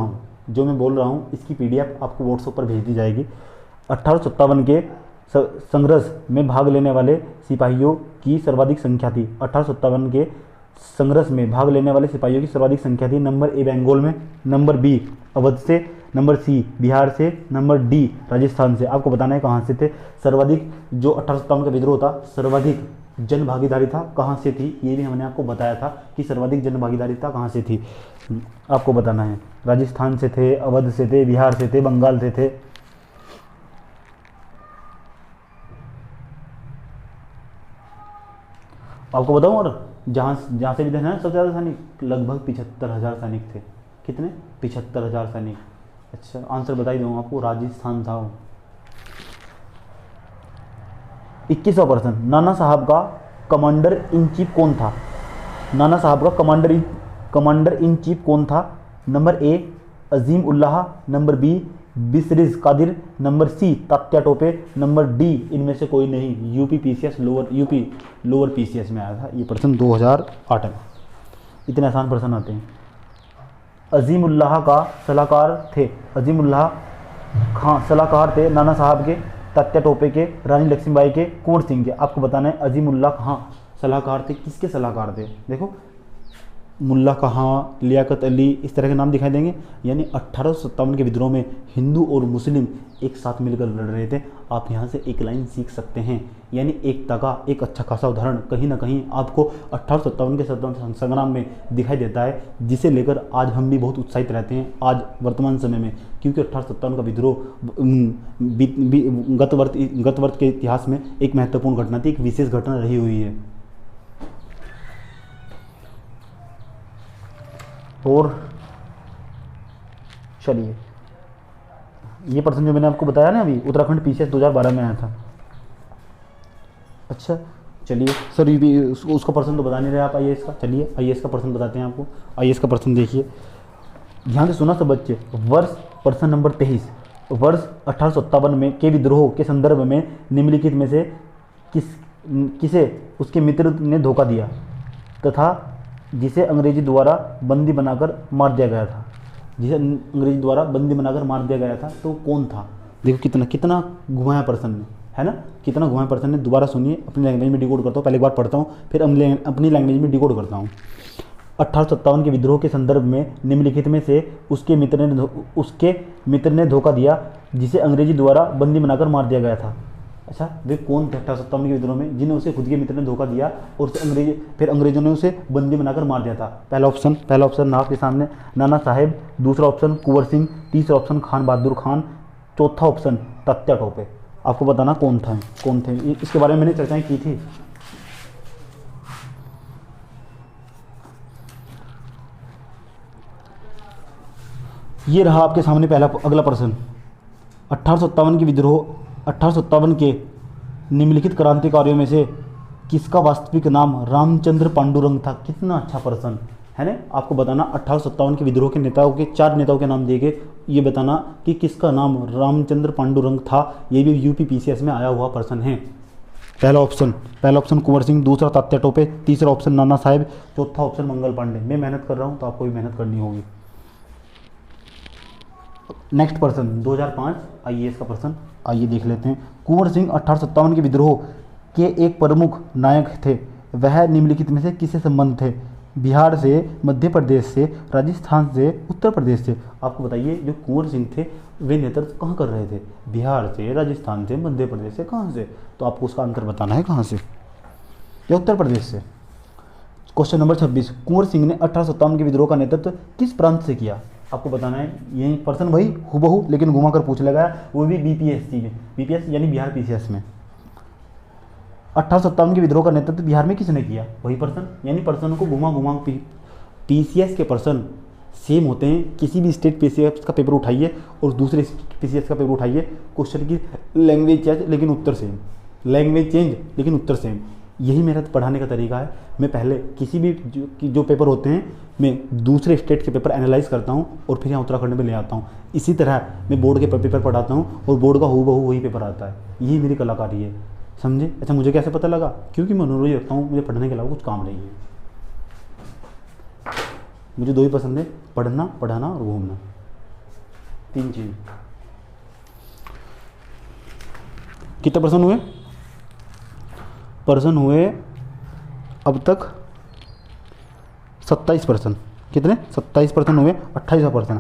हूँ इसकी पीडीएफ आपको व्हाट्सएप पर भेज दी जाएगी। 1857 के संघर्ष में भाग लेने वाले सिपाहियों की सर्वाधिक संख्या थी। 1857 के संघर्ष में भाग लेने वाले सिपाहियों की सर्वाधिक संख्या थी। नंबर ए बंगाल में, नंबर बी अवध से, नंबर सी बिहार से, नंबर डी राजस्थान से। आपको बताना है कहाँ से थे सर्वाधिक। जो 1857 का विद्रोह था सर्वाधिक जन भागीदारी था, कहाँ से थी ये भी हमने आपको बताया था कि सर्वाधिक जन भागीदारी था कहाँ से थी। आपको बताना है राजस्थान से थे, अवध से थे, बिहार से थे, बंगाल से थे। आपको बताऊं, और जहाँ से भी देखना है सबसे ज़्यादा सैनिक, लगभग 75,000 सैनिक थे। कितने? 75,000 सैनिक। अच्छा, आंसर बता ही दूँ आपको, राजस्थान था वो। 21वां प्रश्न, नाना साहब का कमांडर इन चीफ कौन था? नाना साहब का कमांडर इन चीफ कौन था? Number A Azim Ullah, number B Birjis Qadir, number C Tatya Tope, number D इनमें से कोई नहीं। यूपी लोअर पीसीएस में आया था ये प्रश्न 2008 में। इतने आसान प्रश्न आते हैं। अजीम उल्लाह का सलाहकार थे, अजीम उल्लाह खां सलाहकार थे नाना साहब के, तात्या टोपे के, रानी लक्ष्मीबाई के, कुंवर सिंह के। आपको बताना है अजीम उल्लाह खां सलाहकार थे। किसके सलाहकार थे? देखो मुल्ला कहाँ, लियाकत अली, इस तरह के नाम दिखाई देंगे। यानी 1857 के विद्रोह में हिंदू और मुस्लिम एक साथ मिलकर लड़ रहे थे। आप यहाँ से एक लाइन सीख सकते हैं, यानी एकता का एक अच्छा खासा उदाहरण कहीं ना कहीं आपको 1857 के स्वतंत्रता संग्राम में दिखाई देता है, जिसे लेकर आज हम भी बहुत उत्साहित रहते हैं आज वर्तमान समय में। क्योंकि 1857 का विद्रोह गत वर्ष के इतिहास में एक महत्वपूर्ण घटना थी, एक विशेष घटना रही हुई है। और चलिए, ये प्रश्न जो मैंने आपको बताया ना अभी, उत्तराखंड पीसीएस 2012 में आया था। अच्छा चलिए सर, ये भी उसका प्रश्न तो बता नहीं रहे आप आईएएस का। चलिए आईएएस का प्रश्न बताते हैं आपको। आईएएस का प्रश्न देखिए, ध्यान से सुना सब बच्चे। वर्ष प्रश्न नंबर 23, वर्ष 1857 में के विद्रोह के संदर्भ में निम्नलिखित में से किसे उसके मित्र ने धोखा दिया तथा जिसे अंग्रेजी द्वारा बंदी बनाकर मार दिया गया था, जिसे अंग्रेजी द्वारा बंदी बनाकर मार दिया गया था, तो कौन था? देखो कितना कितना घुमाया पर्सन ने, है ना, कितना घुमाया पर्सन ने। दोबारा सुनिए, अपनी लैंग्वेज में डिकोड करता हूँ, पहले एक बार पढ़ता हूँ फिर अपनी लैंग्वेज में डिकोड करता हूँ। 1857 के विद्रोह के संदर्भ में निम्नलिखित में से उसके मित्र ने धोखा दिया जिसे अंग्रेजी द्वारा बंदी बनाकर मार दिया गया था। अच्छा, वे कौन थे 1857 के विद्रोह में जिन्हें उसे खुद के मित्र ने धोखा दिया और फिर अंग्रेजों ने उसे बंदी बनाकर मार दिया था? पहला ऑप्शन आपके सामने नाना साहेब, दूसरा ऑप्शन कुंवर सिंह, तीसरा ऑप्शन खान बहादुर खान, चौथा ऑप्शन तात्या टोपे। आपको बताना कौन थे। इसके बारे में मैंने चर्चाएं की थी। ये रहा आपके सामने अगला प्रश्न। 1857 के निम्नलिखित क्रांतिकारियों में से किसका वास्तविक नाम रामचंद्र पांडुरंग था? कितना अच्छा प्रश्न है ना। आपको बताना 1857 के विद्रोह के नेताओं के 4 नेताओं के नाम दिए गए, ये बताना कि किसका नाम रामचंद्र पांडुरंग था। ये भी यूपी पीसीएस में आया हुआ प्रश्न है। पहला ऑप्शन कुंवर सिंह, दूसरा तात्या टोपे, तीसरा ऑप्शन नाना साहेब, चौथा ऑप्शन मंगल पांडे। मैं मेहनत कर रहा हूँ तो आपको भी मेहनत करनी होगी। नेक्स्ट प्रश्न 2005 आईएएस का प्रश्न, आइए देख लेते हैं। कुंवर सिंह 1857 के विद्रोह के एक प्रमुख नायक थे। वह निम्नलिखित में से किससे संबंध थे? बिहार से, मध्य प्रदेश से, राजस्थान से, उत्तर प्रदेश से। आपको बताइए जो कुंवर सिंह थे वे नेतृत्व कहाँ कर रहे थे? बिहार से, राजस्थान से, मध्य प्रदेश से, कहाँ से? तो आपको उसका आंसर बताना है कहाँ से, या उत्तर प्रदेश से। क्वेश्चन नंबर 26, कुंवर सिंह ने 1857 के विद्रोह का नेतृत्व किस प्रांत से किया? आपको बताना है। यही प्रश्न वही हुबहू लेकिन घुमा कर पूछ लगा, वो भी बीपीएससी में, बीपीएस यानी बिहार पीसीएस में। 1857 के विद्रोह का नेतृत्व बिहार में किसने किया? वही प्रश्न, यानी प्रश्नों को घुमा पीसीएस के प्रश्न सेम होते हैं। किसी भी स्टेट पीसीएस का पेपर उठाइए और दूसरे पीसीएस का पेपर उठाइए, क्वेश्चन की लैंग्वेज चेंज लेकिन उत्तर सेम, लैंग्वेज चेंज लेकिन उत्तर सेम। यही मेरा पढ़ाने का तरीका है। मैं पहले किसी भी जो पेपर होते हैं मैं दूसरे स्टेट के पेपर एनालाइज करता हूँ और फिर यहाँ उत्तराखंड में ले आता हूँ। इसी तरह मैं बोर्ड के पेपर पढ़ाता हूँ और बोर्ड का हूबहू वही पेपर आता है। यही मेरी कलाकारी है, समझे। अच्छा, मुझे कैसे पता लगा? क्योंकि मैं मनोरंजन रखता हूँ, मुझे पढ़ने के अलावा कुछ काम नहीं है। मुझे 2 ही पसंद है, पढ़ना, पढ़ाना और घूमना, 3 चीज़। कितने प्रश्न हुए? प्रश्न हुए अब तक 27 प्रश्न। कितने? 27 प्रश्न हुए, 28वां प्रश्न।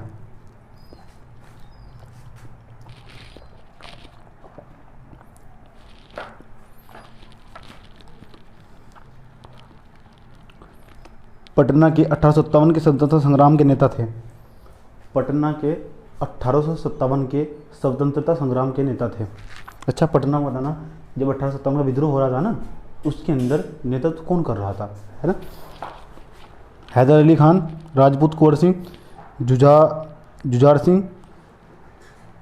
पटना के 1857 के स्वतंत्रता संग्राम के नेता थे। पटना के 1857 के स्वतंत्रता संग्राम के नेता थे। अच्छा, पटना को बताना, जब 1857 का विद्रोह हो रहा था ना, उसके अंदर नेतृत्व कौन कर रहा था, है ना? हैदर अली खान, राजपूत कुंवर सिंह, जुझार सिंह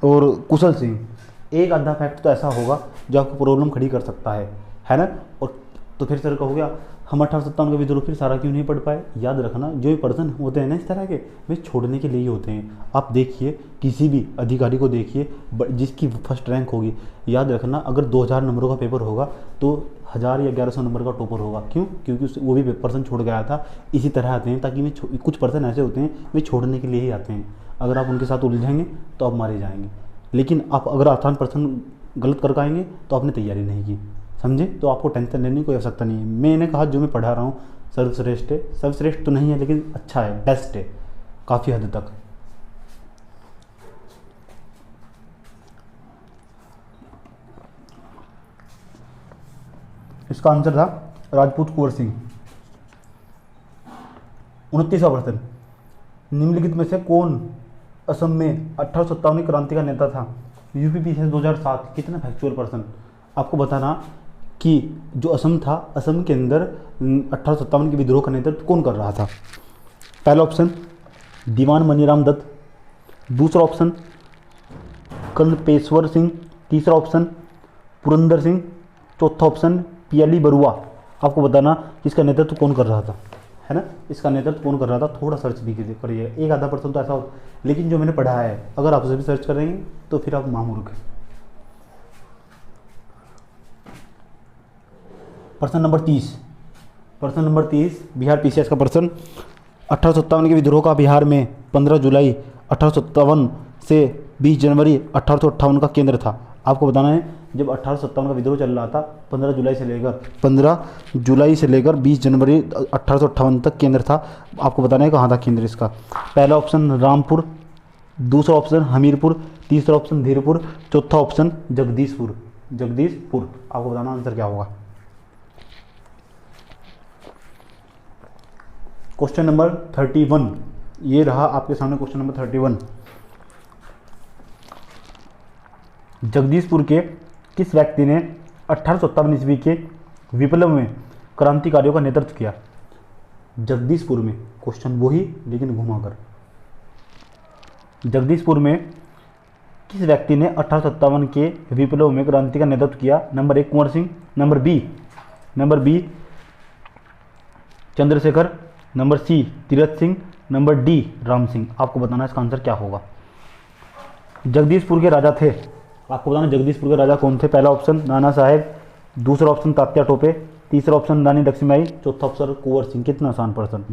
और कुशल सिंह। एक आधा फैक्ट तो ऐसा होगा जो आपको प्रॉब्लम खड़ी कर सकता है ना? और तो फिर सर कहोगे हम 1857 का विद्रोह फिर सारा क्यों नहीं पढ़ पाए? याद रखना, जो ये पर्सन होते हैं ना इस तरह के, वे छोड़ने के लिए ही होते हैं। आप देखिए, किसी भी अधिकारी को देखिए जिसकी फर्स्ट रैंक होगी, याद रखना अगर 2000 नंबरों का पेपर होगा तो 1000 या 1100 नंबर का टॉपर होगा। क्यों? क्योंकि वो भी पर्सन छोड़ गया था। इसी तरह आते हैं ताकि वे कुछ पर्सन ऐसे होते हैं वे छोड़ने के लिए ही आते हैं। अगर आप उनके साथ उलझेंगे तो आप मारे जाएंगे, लेकिन आप अगर आसान पर्सन गलत कर पाएंगे तो आपने तैयारी नहीं की, समझे। तो आपको टेंशन लेने की कोई आवश्यकता नहीं है। मैंने कहा जो मैं पढ़ा रहा हूँ सर्वश्रेष्ठ है, सर्वश्रेष्ठ तो नहीं है लेकिन अच्छा है, बेस्ट है काफ़ी हद तक। इसका आंसर था राजपूत कुंवर सिंह। 29वां प्रश्न, निम्नलिखित में से कौन असम में 1857 क्रांति का नेता था? UP PCS 2007। कितना फैक्चुअल पर्सन। आपको बताना कि जो असम था, असम के अंदर 1857 के विद्रोह का नेतृत्व कौन कर रहा था? पहला ऑप्शन दीवान मनीराम दत्त, दूसरा ऑप्शन कल्पेश्वर सिंह, तीसरा ऑप्शन पुरंदर सिंह, चौथा ऑप्शन पियाली बरुआ। आपको बताना इसका नेतृत्व कौन कर रहा था, है ना, इसका नेतृत्व कौन कर रहा था, थोड़ा सर्च भी करिए, 1-आधा% तो ऐसा हो, लेकिन जो मैंने पढ़ा है अगर आप उसे भी सर्च करेंगे तो फिर आप महामूर्ख हैं। प्रश्न नंबर 30 बिहार पीसीएस का प्रश्न। 1857 के विद्रोह का बिहार में 15 जुलाई 1857 से 20 जनवरी 1858 का केंद्र था। आपको बताना है जब 1857 का विद्रोह चल रहा था 15 जुलाई से लेकर 20 जनवरी 1858 तक केंद्र था। आपको बताना है कहाँ था केंद्र इसका। पहला ऑप्शन रामपुर, दूसरा ऑप्शन हमीरपुर, तीसरा ऑप्शन धीरपुर, चौथा ऑप्शन जगदीशपुर। आपको बताना आंसर क्या होगा। क्वेश्चन नंबर 31 ये रहा आपके सामने क्वेश्चन नंबर 31। जगदीशपुर के किस व्यक्ति ने 1857 ईस्वी के विप्लव में क्रांतिकारियों का नेतृत्व किया। जगदीशपुर में, क्वेश्चन वही लेकिन घुमाकर। जगदीशपुर में किस व्यक्ति ने 1857 के विप्लव में क्रांति का नेतृत्व किया। Number 1 Kunwar Singh, number B Chandrashekhar, number C Tirath Singh, number D Ram Singh. आपको बताना है इसका आंसर क्या होगा। जगदीशपुर के राजा थे, आपको बताना जगदीशपुर के राजा कौन थे। पहला ऑप्शन नाना साहेब, दूसरा ऑप्शन तात्या टोपे, तीसरा ऑप्शन रानी लक्ष्मीबाई, चौथा ऑप्शन कुंवर सिंह। कितना आसान प्रश्न।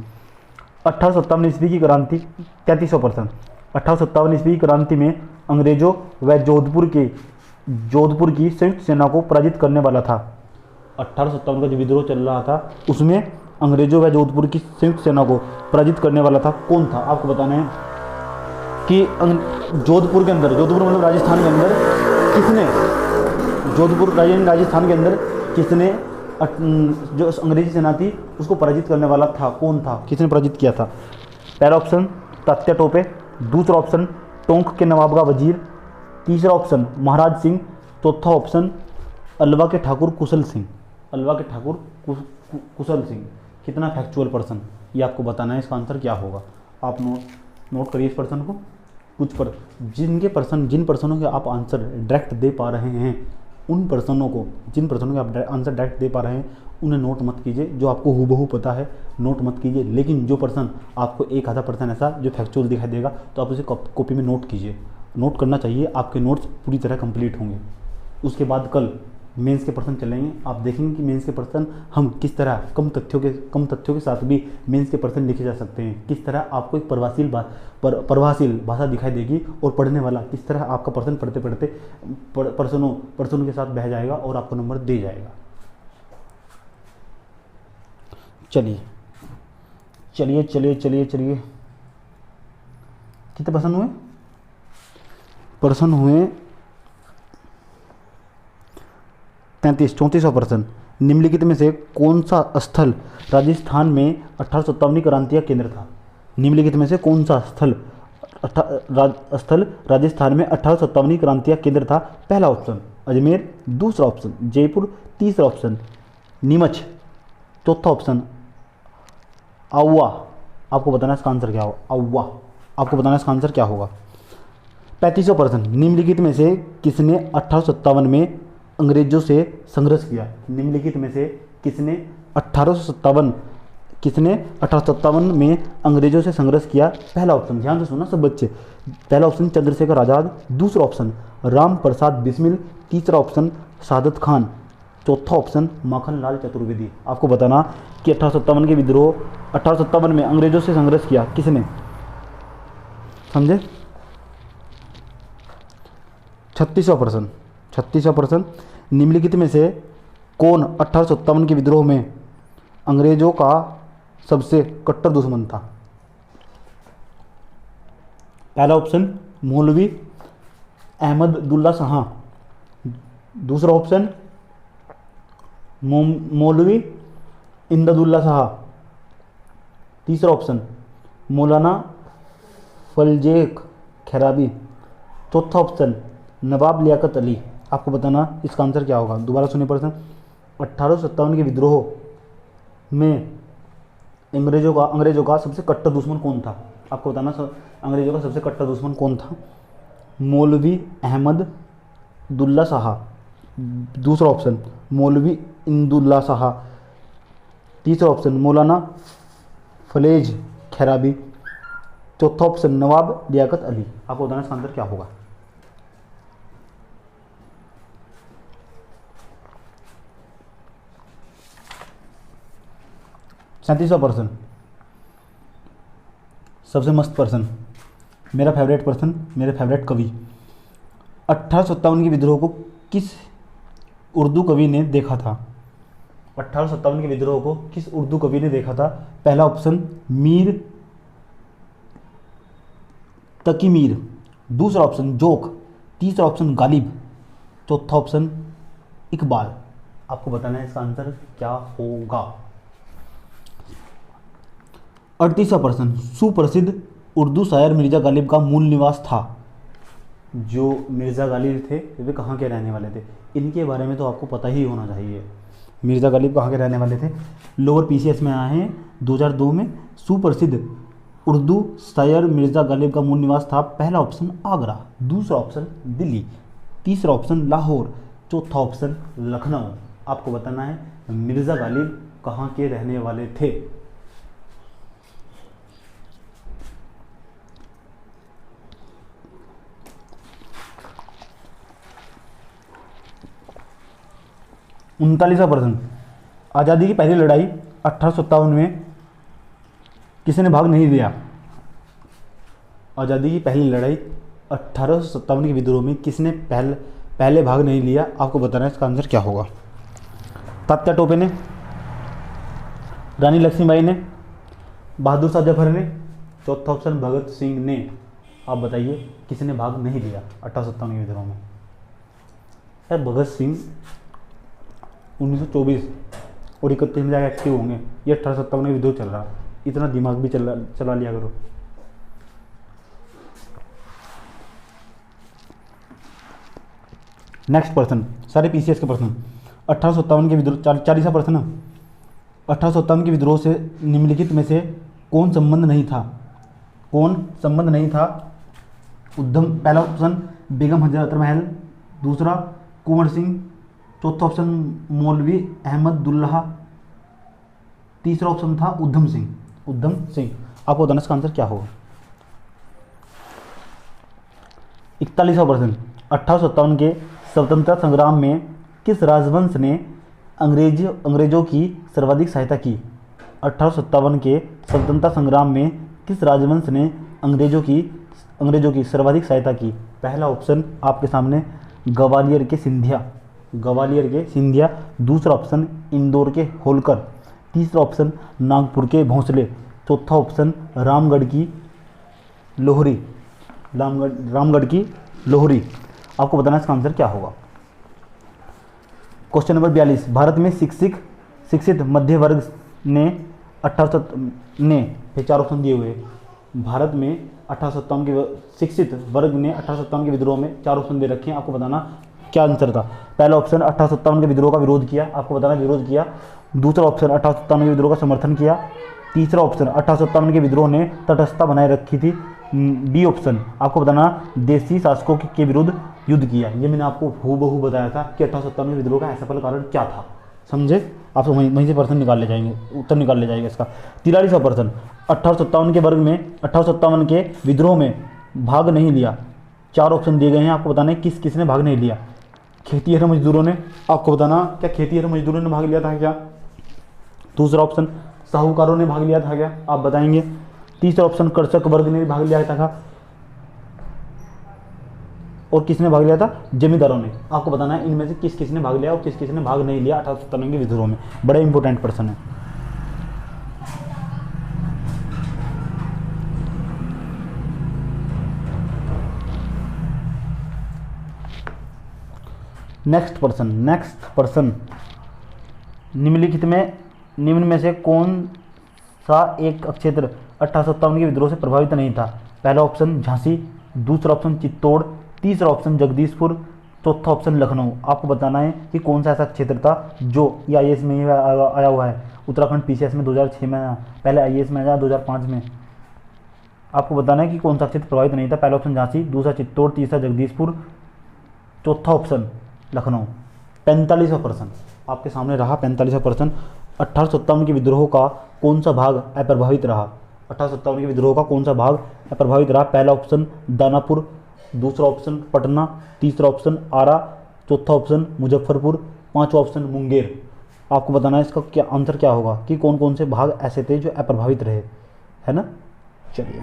1857 ईस्वी की क्रांति 3300%। 1857 ईस्वी की क्रांति में अंग्रेजों व जोधपुर की संयुक्त सेना को पराजित करने वाला था। 1857 का जो विद्रोह चल रहा था उसमें अंग्रेजों व जोधपुर की संयुक्त सेना को पराजित करने वाला था, कौन था। आपको बताना है कि जोधपुर मतलब राजस्थान के अंदर किसने जो अंग्रेजी सेना थी उसको पराजित करने वाला था, कौन था, किसने पराजित किया था। पहला ऑप्शन तात्या टोपे, दूसरा ऑप्शन टोंक के नवाब का वजीर, तीसरा ऑप्शन महाराज सिंह, चौथा ऑप्शन अलवा के ठाकुर कुशल सिंह। कितना फैक्चुअल पर्सन ये आपको बताना है, इसका आंसर क्या होगा। आप नोट करिए इस पर्सन को। जिन पर्सनों के आप आंसर डायरेक्ट दे पा रहे हैं जिन पर्सनों के आप आंसर डायरेक्ट दे पा रहे हैं उन्हें नोट मत कीजिए। जो आपको हूबहू पता है नोट मत कीजिए, लेकिन जो पर्सन आपको 1-आधा% ऐसा जो फैक्चुअल दिखाई देगा तो आप उसे कॉपी में नोट कीजिए। नोट करना चाहिए, आपके नोट्स पूरी तरह कंप्लीट होंगे। उसके बाद कल मेंस के पर्सन चलेंगे, आप देखेंगे कि मेंस के पर्सन हम किस तरह कम तथ्यों के साथ भी मेंस के पर्सन लिखे जा सकते हैं। किस तरह आपको एक प्रभावशील भाषा दिखाई देगी और पढ़ने वाला किस तरह आपका पर्सन पढ़ते पर्सनों के साथ बह जाएगा और आपको नंबर दे जाएगा। चलिए कितने पर्सन हुए 3400%। निम्नलिखित में से कौन सा स्थल राजस्थान में 1857 क्रांति का केंद्र था। निम्नलिखित में से कौन सा स्थल राजस्थान में 1857 क्रांति का केंद्र था। पहला ऑप्शन अजमेर, दूसरा ऑप्शन जयपुर, तीसरा ऑप्शन नीमच, चौथा ऑप्शन आउवा। आपको बताना इसका आंसर क्या होगा। 3500%। निम्नलिखित में से किसने 1857 में अंग्रेजों से संघर्ष किया। निम्नलिखित में से किसने 1857 में अंग्रेजों से संघर्ष किया। पहला ऑप्शन, ध्यान से सुनना सब बच्चे, पहला ऑप्शन चंद्रशेखर आजाद, दूसरा ऑप्शन राम प्रसाद बिस्मिल, तीसरा ऑप्शन सादत खान, चौथा ऑप्शन माखनलाल चतुर्वेदी। आपको बताना कि 1857 में अंग्रेजों से संघर्ष किया किसने, समझे। 3600%। निम्नलिखित में से कौन 1857 के विद्रोह में अंग्रेजों का सबसे कट्टर दुश्मन था। पहला ऑप्शन मौलवी अहमदुल्ला शाह, दूसरा ऑप्शन मौलवी इमदादुल्ला शाह, तीसरा ऑप्शन मौलाना फलजेक खैराबी, चौथा ऑप्शन नवाब लियाकत अली। आपको बताना इसका आंसर क्या होगा। दोबारा सुनिए प्रश्न। 1857 के विद्रोह में अंग्रेजों का सबसे कट्टर दुश्मन कौन था। आपको बताना अंग्रेजों का सबसे कट्टर दुश्मन कौन था। मौलवी अहमदुल्ला शाह, दूसरा ऑप्शन मौलवी इमदुल्ला शाह, तीसरा ऑप्शन मौलाना फलेज खैराबी, चौथा ऑप्शन नवाब लियाकत अली। आपको बताना इसका आंसर क्या होगा। 37वां पर्सन, सबसे मस्त पर्सन, मेरा फेवरेट पर्सन, मेरे फेवरेट कवि। 1857 के विद्रोह को किस उर्दू कवि ने देखा था? 1857 के विद्रोह को किस उर्दू कवि ने देखा था? पहला ऑप्शन मीर तकी मीर, दूसरा ऑप्शन जोक, तीसरा ऑप्शन गालिब, चौथा ऑप्शन इकबाल। आपको बताना है इसका आंसर क्या होगा। 38वां प्रश्न, सुप्रसिद्ध उर्दू शायर मिर्ज़ा गालिब का मूल निवास था। जो मिर्ज़ा गालिब थे वे कहाँ के रहने वाले थे? इनके बारे में तो आपको पता ही होना चाहिए। मिर्ज़ा गालिब कहाँ के रहने वाले थे? लोअर पीसीएस में आए हैं 2002 में। सुप्रसिद्ध उर्दू शायर मिर्ज़ा गालिब का मूल निवास था। पहला ऑप्शन आगरा, दूसरा ऑप्शन दिल्ली, तीसरा ऑप्शन लाहौर, चौथा ऑप्शन लखनऊ। आपको बताना है मिर्ज़ा गालिब कहाँ के रहने वाले थे। उनतालीसवां प्रश्न, आज़ादी की पहली लड़ाई 1857 में किसने भाग नहीं लिया? आज़ादी की पहली लड़ाई 1857 के विद्रोह में किसने पहले भाग नहीं लिया? आपको बताना है इसका आंसर क्या होगा। तात्या टोपे ने, रानी लक्ष्मीबाई ने, बहादुर शाह जफर ने, चौथा ऑप्शन भगत सिंह ने। आप बताइए किसने भाग नहीं लिया 1857 के विद्रोह में? यार भगत सिंह 1924 और 31 में जाकर एक्टिव होंगे। ये 1857 में विद्रोह चल रहा, इतना दिमाग भी चला लिया करो। नेक्स्ट प्रश्न, सारे पीसीएस के प्रश्न। 1857 के विद्रोह, 40वां प्रश्न। 1857 के विद्रोह से निम्नलिखित में से कौन संबंध नहीं था? कौन संबंध नहीं था? उद्धम, पहला ऑप्शन बेगम हजरत महल, दूसरा कुंवर सिंह, चौथा ऑप्शन मौलवी अहमदुल्लाह, तीसरा ऑप्शन था उधम सिंह। उधम सिंह। आपको बताना इसका आंसर क्या होगा। 41वां प्रश्न, 1857 के स्वतंत्रता संग्राम में किस राजवंश ने अंग्रेजों की सर्वाधिक सहायता की? 1857 के स्वतंत्रता संग्राम में किस राजवंश ने अंग्रेजों की सर्वाधिक सहायता की? पहला ऑप्शन आपके सामने ग्वालियर के सिंधिया, दूसरा ऑप्शन इंदौर के होलकर, तीसरा ऑप्शन नागपुर के भोंसले, चौथा ऑप्शन रामगढ़ की लोहरी। आपको बताना इसका आंसर क्या होगा। क्वेश्चन नंबर 42, भारत में शिक्षित मध्य वर्ग ने 1857 ने, फिर चार ऑप्शन दिए हुए। भारत में 1857 के शिक्षित वर्ग ने 1857 के विद्रोह में चार ऑप्शन दे रखे हैं। आपको बताना क्या आंसर था। पहला ऑप्शन 1857 के विद्रोह का विरोध किया, आपको बताना विरोध किया। दूसरा ऑप्शन 1857 के विद्रोह का समर्थन किया। तीसरा ऑप्शन 1857 के विद्रोह ने तटस्थता बनाए रखी थी। डी ऑप्शन आपको बताना देशी शासकों के विरुद्ध युद्ध किया। ये मैंने आपको हूबहू बताया था कि 1857 के विद्रोह का असफल कारण क्या था। समझे? आप वहीं से प्रश्न निकाल ले जाएंगे, उत्तर निकाल ले जाएगा इसका। 43वां प्रश्न, 1857 के विद्रोह में भाग नहीं लिया। चार ऑप्शन दिए गए हैं, आपको बताना है किसने भाग नहीं लिया। खेतीहर मजदूरों ने, आपको बताना क्या खेतीहर मजदूरों ने भाग लिया था क्या? दूसरा ऑप्शन साहूकारों ने भाग लिया था क्या? आप बताएंगे। तीसरा ऑप्शन कृषक वर्ग ने भाग लिया था और किसने भाग लिया था? जमींदारों ने। आपको बताना है इनमें से किसने भाग लिया और किसने भाग नहीं लिया 1857 के विद्रोह में। बड़ा इंपॉर्टेंट प्रश्न है। नेक्स्ट पर्सन, निम्न में से कौन सा एक क्षेत्र 1857 के विद्रोह से प्रभावित नहीं था? पहला ऑप्शन झांसी, दूसरा ऑप्शन चित्तौड़, तीसरा ऑप्शन जगदीशपुर, चौथा ऑप्शन लखनऊ। आपको बताना है कि कौन सा ऐसा क्षेत्र था जो ये आईएएस में ही आया हुआ है। उत्तराखंड पीसीएस में 2006 में आया, पहले आईएएस में आया 2005 में। आपको बताना है कि कौन सा क्षेत्र प्रभावित नहीं था। पहला ऑप्शन झांसी, दूसरा चित्तौड़, तीसरा जगदीशपुर, चौथा ऑप्शन लखनऊ। 45वां प्रश्न आपके सामने रहा। 45वां प्रश्न, 1857 के विद्रोह का कौन सा भाग अप्रभावित रहा? 1857 के विद्रोह का कौन सा भाग अप्रभावित रहा? पहला ऑप्शन दानापुर, दूसरा ऑप्शन पटना, तीसरा ऑप्शन आरा, चौथा ऑप्शन मुजफ्फरपुर, पांचवा ऑप्शन मुंगेर। आपको बताना है इसका क्या आंसर क्या होगा कि कौन कौन से भाग ऐसे थे जो अप्रभावित रहे, है ना। चलिए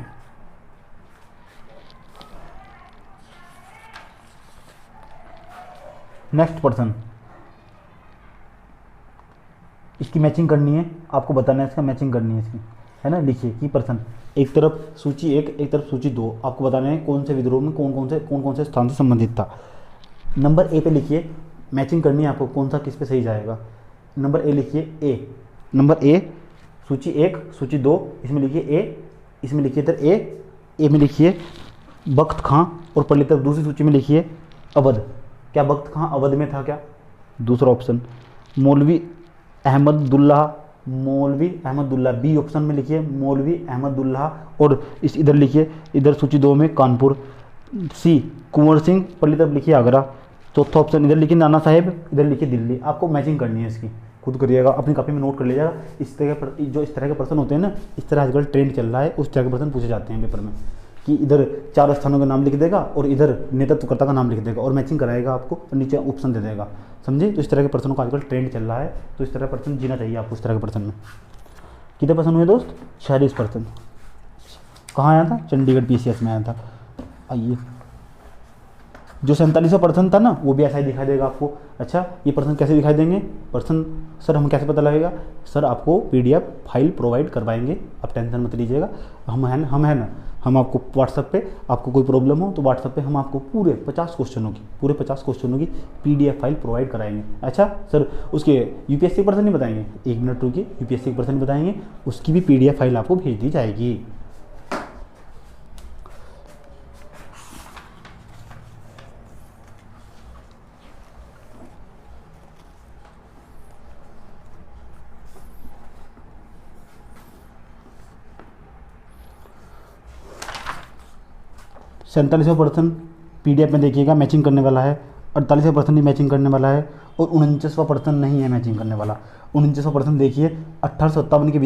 नेक्स्ट पर्सन, इसकी मैचिंग करनी है, आपको बताना है इसका मैचिंग करनी है इसकी, है ना। लिखिए कि पर्सन, एक तरफ सूची एक तरफ सूची 2, आपको बताना है कौन से विद्रोह में कौन कौन से स्थान से संबंधित था। नंबर ए पे लिखिए, मैचिंग करनी है आपको, कौन सा किस पे सही जाएगा। नंबर ए लिखिए, ए नंबर ए, सूची 1 सूची 2, इसमें लिखिए ए, इसमें लिखिए इधर ए में लिखिए बख्त खां, और पहली तरफ दूसरी सूची में लिखिए अवध। क्या बख्त खां अवध में था क्या? दूसरा ऑप्शन मौलवी अहमदुल्लाह, बी ऑप्शन में लिखिए मौलवी अहमदुल्लाह, और इस इधर लिखिए, इधर सूची 2 में कानपुर। सी कुंवर सिंह, पहली तरफ लिखिए आगरा। चौथा ऑप्शन इधर लिखिए नाना साहेब, इधर लिखिए दिल्ली। आपको मैचिंग करनी है इसकी, खुद करिएगा, अपनी कॉपी में नोट कर लीजिएगा। इस तरह के पर्सन होते हैं ना, इस तरह आजकल ट्रेंड चल रहा है, उस तरह के पर्सन पूछे जाते हैं पेपर में, कि इधर 4 स्थानों का नाम लिख देगा और इधर नेतृत्वकर्ता का नाम लिख देगा और मैचिंग कराएगा आपको और नीचे ऑप्शन दे देगा, समझे। तो इस तरह के पर्सनों का आजकल ट्रेंड चल रहा है, तो इस तरह का पर्सन जीना चाहिए आपको। इस तरह के पर्सन में कितने पर्सन हुए दोस्त? 46 पर्सन। कहाँ आया था? चंडीगढ़ PCS में आया था। आइए, जो 47वां पर्सन था ना, वो भी ऐसा ही दिखाई देगा आपको। अच्छा, ये पर्सन कैसे दिखाई देंगे? पर्सन सर हम कैसे पता लगेगा? सर आपको PDF फाइल प्रोवाइड करवाएंगे, आप टेंशन मत लीजिएगा। हम है ना, हम आपको व्हाट्सएप पे, आपको कोई प्रॉब्लम हो तो व्हाट्सएप पे हम आपको पूरे 50 क्वेश्चनों की PDF फाइल प्रोवाइड कराएंगे। अच्छा सर, उसके UPSC पर्सन नहीं बताएंगे, 1 मिनट रुकिए, UPSC पर्सन बताएंगे, उसकी भी PDF फाइल आपको भेज दी जाएगी। सैंतालीसवां पर्सन PDF में देखिएगा मैचिंग करने वाला है, 48वां पर्सन भी मैचिंग करने वाला है, और 49वां पर्सन नहीं है मैचिंग करने वाला। 49वां पर्सन देखिए, 1857 के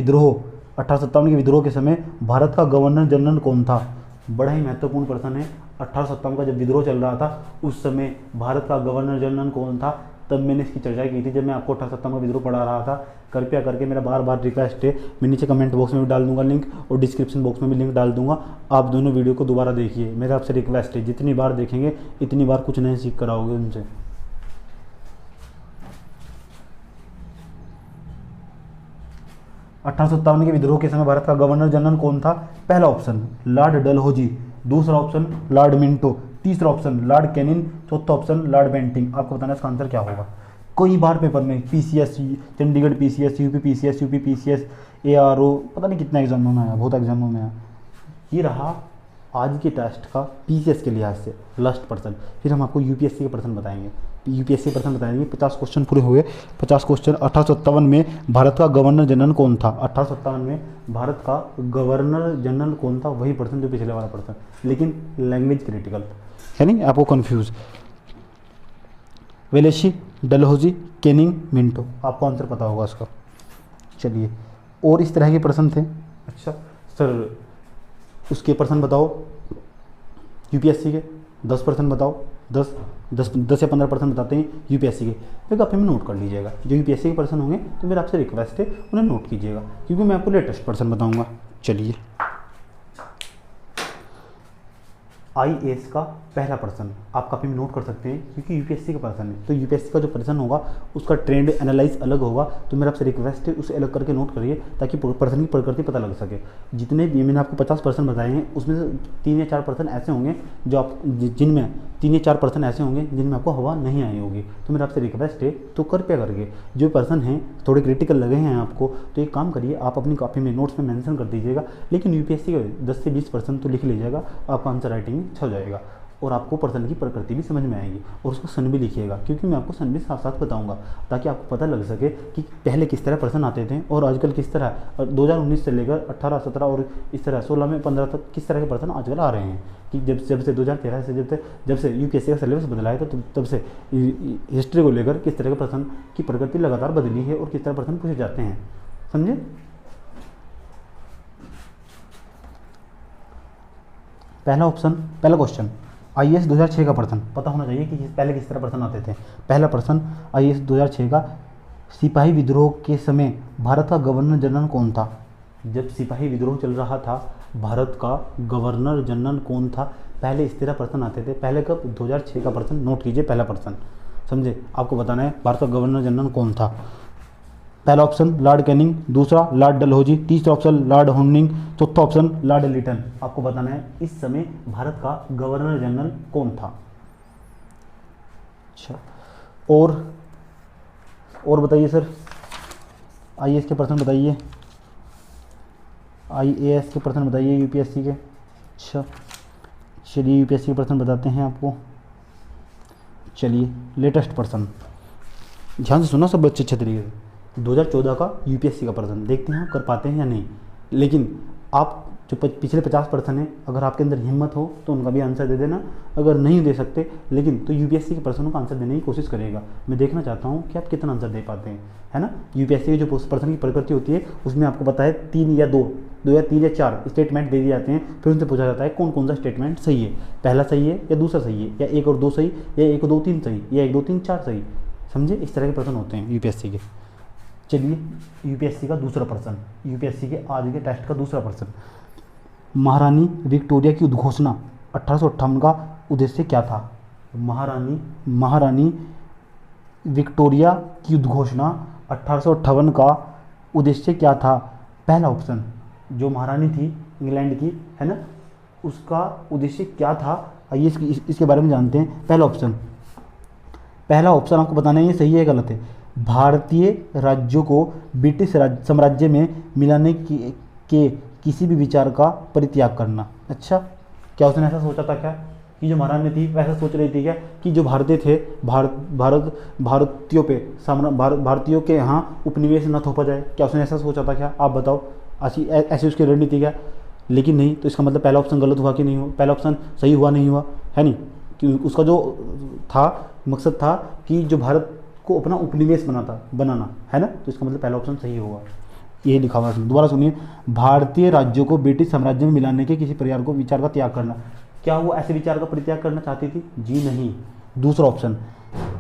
विद्रोह के समय भारत का गवर्नर जनरल कौन था? बड़ा ही महत्वपूर्ण पर्सन है। 1857 का जब विद्रोह चल रहा था, उस समय भारत का गवर्नर जनरल कौन था? तब मैंने इसकी चर्चा की थी जब मैं आपको 1857 का विद्रोह पढ़ा रहा था। कृपया करके मेरा बार रिक्वेस्ट है, मैं नीचे कमेंट बॉक्स में भी डाल दूंगा लिंक और डिस्क्रिप्शन बॉक्स में भी लिंक डाल दूंगा, आप दोनों वीडियो को दोबारा देखिए। मेरा आपसे रिक्वेस्ट है, जितनी बार देखेंगे इतनी बार कुछ नए सीख कर आओगे उनसे। अठारह के विद्रोह के समय भारत का गवर्नर जनरल कौन था? पहला ऑप्शन लॉर्ड डलहौजी, दूसरा ऑप्शन लॉर्ड मिंटो, तीसरा ऑप्शन लॉर्ड कैनिन, चौथा ऑप्शन लॉर्ड बेंटिंग। आपको बताना है इसका आंसर क्या होगा। कई बार पेपर में PCS, Chandigarh PCS, UP PCS, ARO, पता नहीं कितना एग्जामों में आया, बहुत एग्जामों में आया। ये रहा आज के टेस्ट का PCS के लिहाज से लास्ट पर्सन। फिर हम आपको UPSC के पर्सन बताएंगे। UPSC के पर्सन बताएंगे। 50 क्वेश्चन पूरे हुए। 50 क्वेश्चन। 1857 में भारत का गवर्नर जनरल कौन था? 1857 में भारत का गवर्नर जनरल कौन था? वही पर्सन जो पिछले वाला पर्सन, लेकिन लैंग्वेज क्रिटिकल है नहीं, आपको confuse. Wellesley, Dalhousie, Canning, Minto. आपको आंसर पता होगा उसका। चलिए, और इस तरह के प्रश्न थे। अच्छा सर, उसके पर्सन बताओ UPSC के 10% बताओ। 10 या 15% बताते हैं UPSC के। फिर आप में नोट कर लीजिएगा। जो UPSC के पर्सन होंगे तो मेरा आपसे रिक्वेस्ट है उन्हें नोट कीजिएगा, क्योंकि मैं आपको लेटेस्ट पर्सन बताऊंगा। चलिए, IAS का पहला पर्सन आप काफ़ी में नोट कर सकते हैं, क्योंकि UPSC का पर्सन है। तो UPSC का जो पर्सन होगा उसका ट्रेंड एनालाइज अलग होगा। तो मेरा आपसे रिक्वेस्ट है उसे अलग करके नोट करिए, ताकि पर्सन की प्रकृति पता लग सके। जितने भी मैंने आपको 50% बताए हैं, उसमें से 3 या 4 पर्सन ऐसे होंगे जो आप जिनमें 3 या 4 पर्सन ऐसे होंगे जिनमें आपको हवा नहीं आई होगी। तो मेरा आपसे रिक्वेस्ट है, तो कृपया करके जो पर्सन हैं थोड़े क्रिटिकल लगे हैं आपको, तो एक काम करिए, आप अपनी कॉपी में नोट्स में मेंशन कर दीजिएगा। लेकिन UPSC के 10 से 20% तो लिख लीजिएगा, आपका आंसर राइटिंग अच्छा हो जाएगा। और आपको पर्सन की प्रकृति भी समझ में आएगी, और उसको सन भी लिखिएगा, क्योंकि मैं आपको सन भी साथ साथ बताऊंगा ताकि आपको पता लग सके कि पहले किस तरह पर्सन आते थे और आजकल किस तरह 2019 से लेकर 18, 17 और इस तरह 16 में 15 तक किस तरह के पर्सन आजकल आ रहे हैं। कि जब से 2013 से जब से यूपीएससी का सिलेबस बदला है तो तब से हिस्ट्री को लेकर किस तरह के पर्सन की प्रकृति लगातार बदली है और किस तरह पर्सन पूछे जाते हैं, समझे। पहला क्वेश्चन, आईएएस 2006 का पर्सन पता होना चाहिए कि पहले किस तरह पर्सन आते थे। पहला पर्सन आईएएस 2006 का, सिपाही विद्रोह के समय भारत का गवर्नर जनरल कौन था। जब सिपाही विद्रोह चल रहा था, भारत का गवर्नर जनरल कौन था। पहले इस तरह पर्सन आते थे। पहले कब, 2006 का पर्सन नोट कीजिए, पहला पर्सन, समझे। आपको बताना है भारत का गवर्नर जनरल कौन था। पहला ऑप्शन लॉर्ड कैनिंग, दूसरा लॉर्ड डलहौजी, तीसरा ऑप्शन लॉर्ड हॉर्डिंग, चौथा ऑप्शन लॉर्ड लिटन। आपको बताना है इस समय भारत का गवर्नर जनरल कौन था। अच्छा, और बताइए सर, आईएएस के पर्सन बताइए, आईएएस के पर्सन बताइए यूपीएससी के। अच्छा चलिए, यूपीएससी के पर्सन बताते हैं आपको। चलिए, लेटेस्ट पर्सन, ध्यान से सुना सब बच्चे अच्छे तरीके से। 2014 का यूपीएससी का पर्सन, देखते हैं आप कर पाते हैं या नहीं। लेकिन आप जो पिछले 50% हैं, अगर आपके अंदर हिम्मत हो तो उनका भी आंसर दे देना, अगर नहीं दे सकते लेकिन तो यूपीएससी के पर्सनों का आंसर देने की कोशिश करेगा। मैं देखना चाहता हूँ कि आप कितना आंसर दे पाते हैं, है ना। यूपीएससी की जो पर्सन की प्रकृति होती है उसमें आपको पता है 3 या 2 या 3 या 4 स्टेटमेंट दे दिए जाते हैं, फिर उनसे पूछा जाता है कौन कौन सा स्टेटमेंट सही है, पहला सही है या दूसरा सही है, या 1 और 2 सही, या 1 और 2 3 सही, या 1 2 3 4 सही, समझे। इस तरह के पर्सन होते हैं यूपीएससी के। चलिए, यूपीएससी का दूसरा पर्सन, यूपीएससी के आज के टेस्ट का दूसरा पर्सन, महारानी विक्टोरिया की उद्घोषणा 1858 का उद्देश्य क्या था। महारानी विक्टोरिया की उद्घोषणा 1858 का उद्देश्य क्या था। पहला ऑप्शन, जो महारानी थी इंग्लैंड की, है ना, उसका उद्देश्य क्या था, आइए इसके बारे में जानते हैं। पहला ऑप्शन आपको बताना है ये सही है गलत है। भारतीय राज्यों को ब्रिटिश साम्राज्य में मिलाने के किसी भी विचार का परित्याग करना। अच्छा, क्या उसने ऐसा सोचा था क्या कि जो महारानी थी वैसा सोच रही थी क्या कि जो भारतीय थे भारतीयों के यहाँ उपनिवेश न थोपा जाए, क्या उसने ऐसा सोचा था क्या, आप बताओ। ऐसी उसकी रणनीति क्या। लेकिन नहीं, तो इसका मतलब पहला ऑप्शन गलत हुआ कि नहीं हुआ, पहला ऑप्शन सही हुआ नहीं हुआ, है नहीं। कि उसका जो था मकसद था कि जो भारत को अपना उपनिवेश बनाना, है ना, तो इसका मतलब पहला ऑप्शन सही होगा। ये लिखा हुआ है, दोबारा सुनिए, भारतीय राज्यों को ब्रिटिश साम्राज्य में मिलाने के किसी प्रयास को विचार का त्याग करना। क्या वो ऐसे विचार का परित्याग करना चाहती थी, जी नहीं। दूसरा ऑप्शन,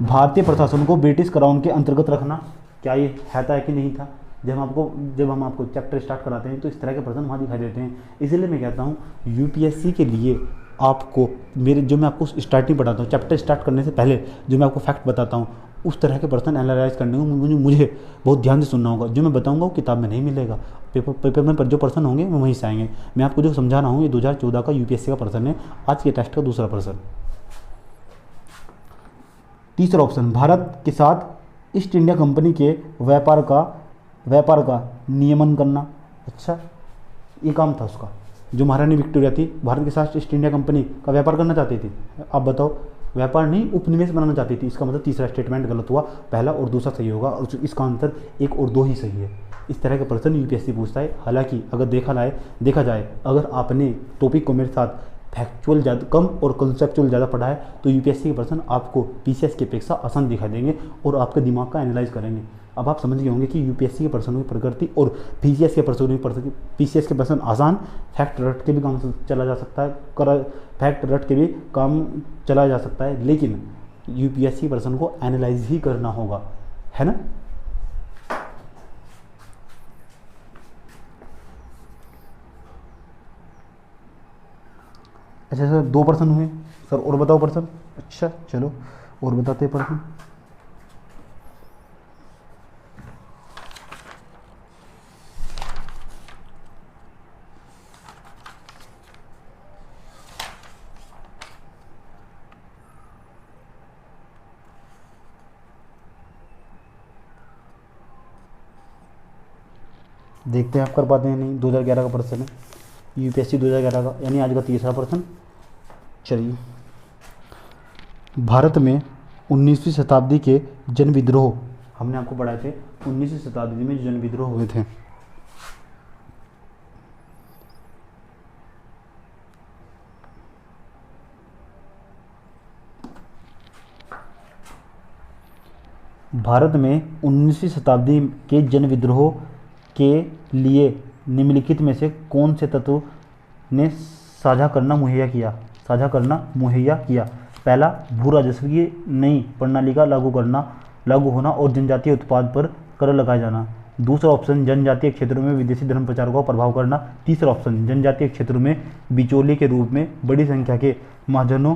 भारतीय प्रशासन को ब्रिटिश क्राउन के अंतर्गत रखना। क्या ये है कि नहीं था। जब हम आपको चैप्टर स्टार्ट कराते हैं तो इस तरह के प्रश्न वहाँ दिखाई देते हैं। इसलिए मैं कहता हूँ यूपीएससी के लिए आपको जो मैं आपको स्टार्टिंग पढ़ाता हूँ, चैप्टर स्टार्ट करने से पहले जो मैं आपको फैक्ट बताता हूँ, उस तरह के पर्सन एनालाइज करने को मुझे बहुत ध्यान से सुनना होगा। जो मैं बताऊंगा वो किताब में नहीं मिलेगा, पेपर में पर जो पर्सन होंगे वो वहीं से आएंगे। मैं आपको जो समझा रहा हूँ ये 2014 का यूपीएससी का पर्सन है, आज के टेस्ट का दूसरा पर्सन। तीसरा ऑप्शन, भारत के साथ ईस्ट इंडिया कंपनी के व्यापार का नियमन करना। अच्छा, ये काम था उसका। जो महारानी विक्टोरिया थी भारत के साथ ईस्ट इंडिया कंपनी का व्यापार करना चाहती थी। आप बताओ, व्यापार नहीं उपनिवेश बनाना चाहती थी। इसका मतलब तीसरा स्टेटमेंट गलत हुआ, पहला और दूसरा सही होगा, और इसका आंसर 1 और 2 ही सही है। इस तरह के प्रश्न यूपीएससी पूछता है। हालांकि अगर देखा जाए अगर आपने टॉपिक को मेरे साथ फैक्चुअल ज़्यादा कम और कंसेप्चुअल ज़्यादा पढ़ा है तो यूपीएससी के प्रश्न आपको पीसीएस की अपेक्षा आसान दिखाई देंगे और आपके दिमाग का एनालाइज करेंगे। अब आप समझ गए होंगे कि यूपीएससी के प्रश्नों की प्रकृति और पीसीएस के प्रश्न आसान, फैक्ट रट के भी काम चला जा सकता है, फैक्ट रट के भी काम चला जा सकता है, लेकिन यूपीएससी प्रश्न को एनालाइज ही करना होगा, है ना। अच्छा सर, 2 पर्सन हुए सर, और बताओ पर्सन। अच्छा चलो और बताते हैं पर्सन। देखते हैं आप कर पाते हैं नहीं। 2011 का पर्सन है यूपीएससी 2011 का, यानी आज का तीसरा पर्सन। चलिए भारत में 19वीं शताब्दी के जन विद्रोह, हमने आपको पढ़ाए थे 19वीं शताब्दी में जो जन विद्रोह हुए थे, भारत में 19वीं शताब्दी के जन विद्रोह के लिए निम्नलिखित में से कौन से तत्व ने साझा करना मुहैया किया? पहला, भू राजस्व की नई प्रणाली का लागू होना और जनजातीय उत्पाद पर कर लगाया जाना। दूसरा ऑप्शन, जनजातीय क्षेत्रों में विदेशी धर्म प्रचारकों का प्रभाव करना। तीसरा ऑप्शन, जनजातीय क्षेत्रों में बिचौलिए के रूप में बड़ी संख्या के महाजनों,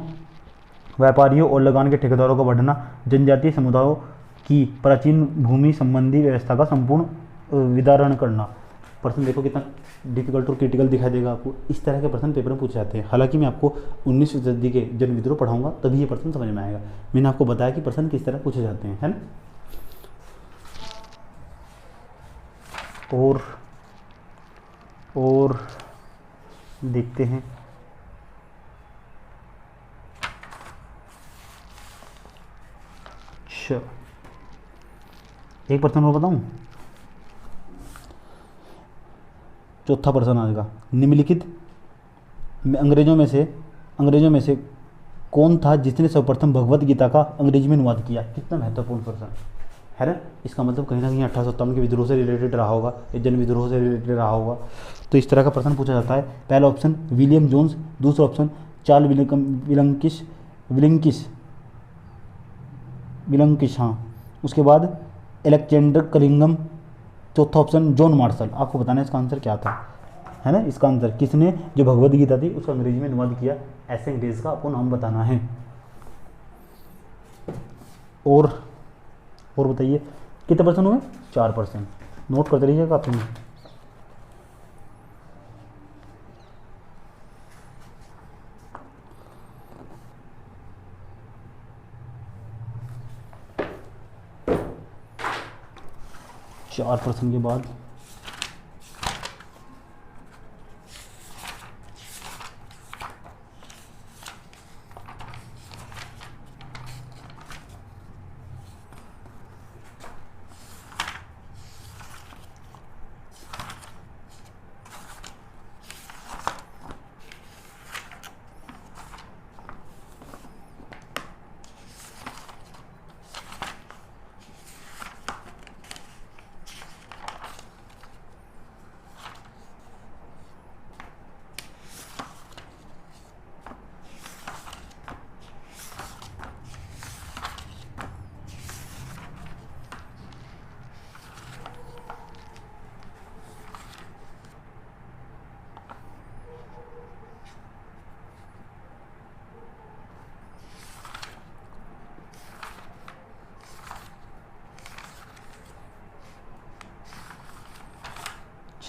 व्यापारियों और लगान के ठेकेदारों का बढ़ना। जनजातीय समुदायों की प्राचीन भूमि संबंधी व्यवस्था का संपूर्ण विदारण करना। प्रश्न देखो कितना डिफिकल्ट और क्रिटिकल दिखाई देगा आपको। इस तरह के प्रश्न पेपर में पूछे जाते हैं। हालांकि मैं आपको 19वीं शताब्दी के जन विद्रोह पढ़ाऊंगा तभी ये प्रश्न समझ में आएगा। मैंने आपको बताया कि प्रश्न किस तरह पूछे जाते हैं, है ना। और देखते हैं, अच्छा एक प्रश्न और बताऊं, चौथा प्रश्न आज का। निम्नलिखित में अंग्रेजों में से कौन था जिसने सर्वप्रथम भगवत गीता का अंग्रेजी में अनुवाद किया? कितना महत्वपूर्ण प्रश्न है ना। इसका मतलब कहीं ना कहीं 1857 के विद्रोह से रिलेटेड रहा होगा, जन विद्रोह से रिलेटेड रहा होगा। तो इस तरह का प्रश्न पूछा जाता है। पहला ऑप्शन विलियम जोन्स, दूसरा ऑप्शन चार्ल विलंकिश, हाँ। उसके बाद एलेक्जेंडर कलिंगम, चौथा ऑप्शन जॉन मार्शल। आपको बताना है इसका आंसर क्या था, है ना। इसका आंसर किसने जो भगवद गीता थी उसका अंग्रेजी में अनुवाद किया, ऐसे अंग्रेज का आपको नाम बताना है। और बताइए कितने परसेंट हुए? 4%। नोट करते रहिएगा आप। 4% के बाद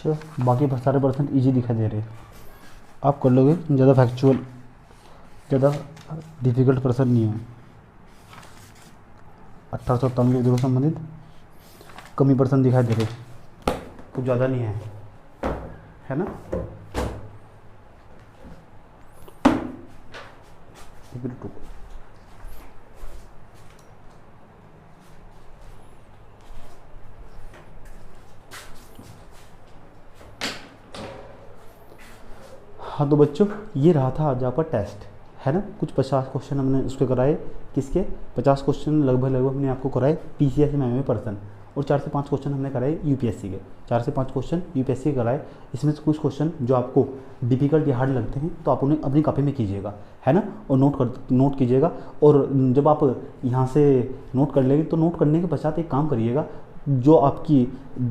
अच्छा, बाकी सारे % इजी दिखाई दे रहे हैं, आप कर लोगे। ज़्यादा फैक्चुअल, ज़्यादा डिफिकल्ट प्रश्न नहीं है। 1857 के विद्रोह संबंधित कमी % दिखाई दे रहे, कुछ ज़्यादा नहीं है ना। हाँ तो बच्चों ये रहा था आज आपका टेस्ट, है ना। कुछ 50 क्वेश्चन हमने उसके कराए, किसके 50 क्वेश्चन लगभग हमने आपको कराए PCS में पर्सन, और 4 से 5 क्वेश्चन हमने कराए UPSC के। 4 से 5 क्वेश्चन UPSC कराए। इसमें से कुछ क्वेश्चन जो आपको डिफिकल्ट या हार्ड लगते हैं तो आप उन्हें अपनी कॉपी में कीजिएगा, है ना, और नोट कीजिएगा। और जब आप यहाँ से नोट कर लेंगे तो नोट करने के पश्चात एक काम करिएगा, जो आपकी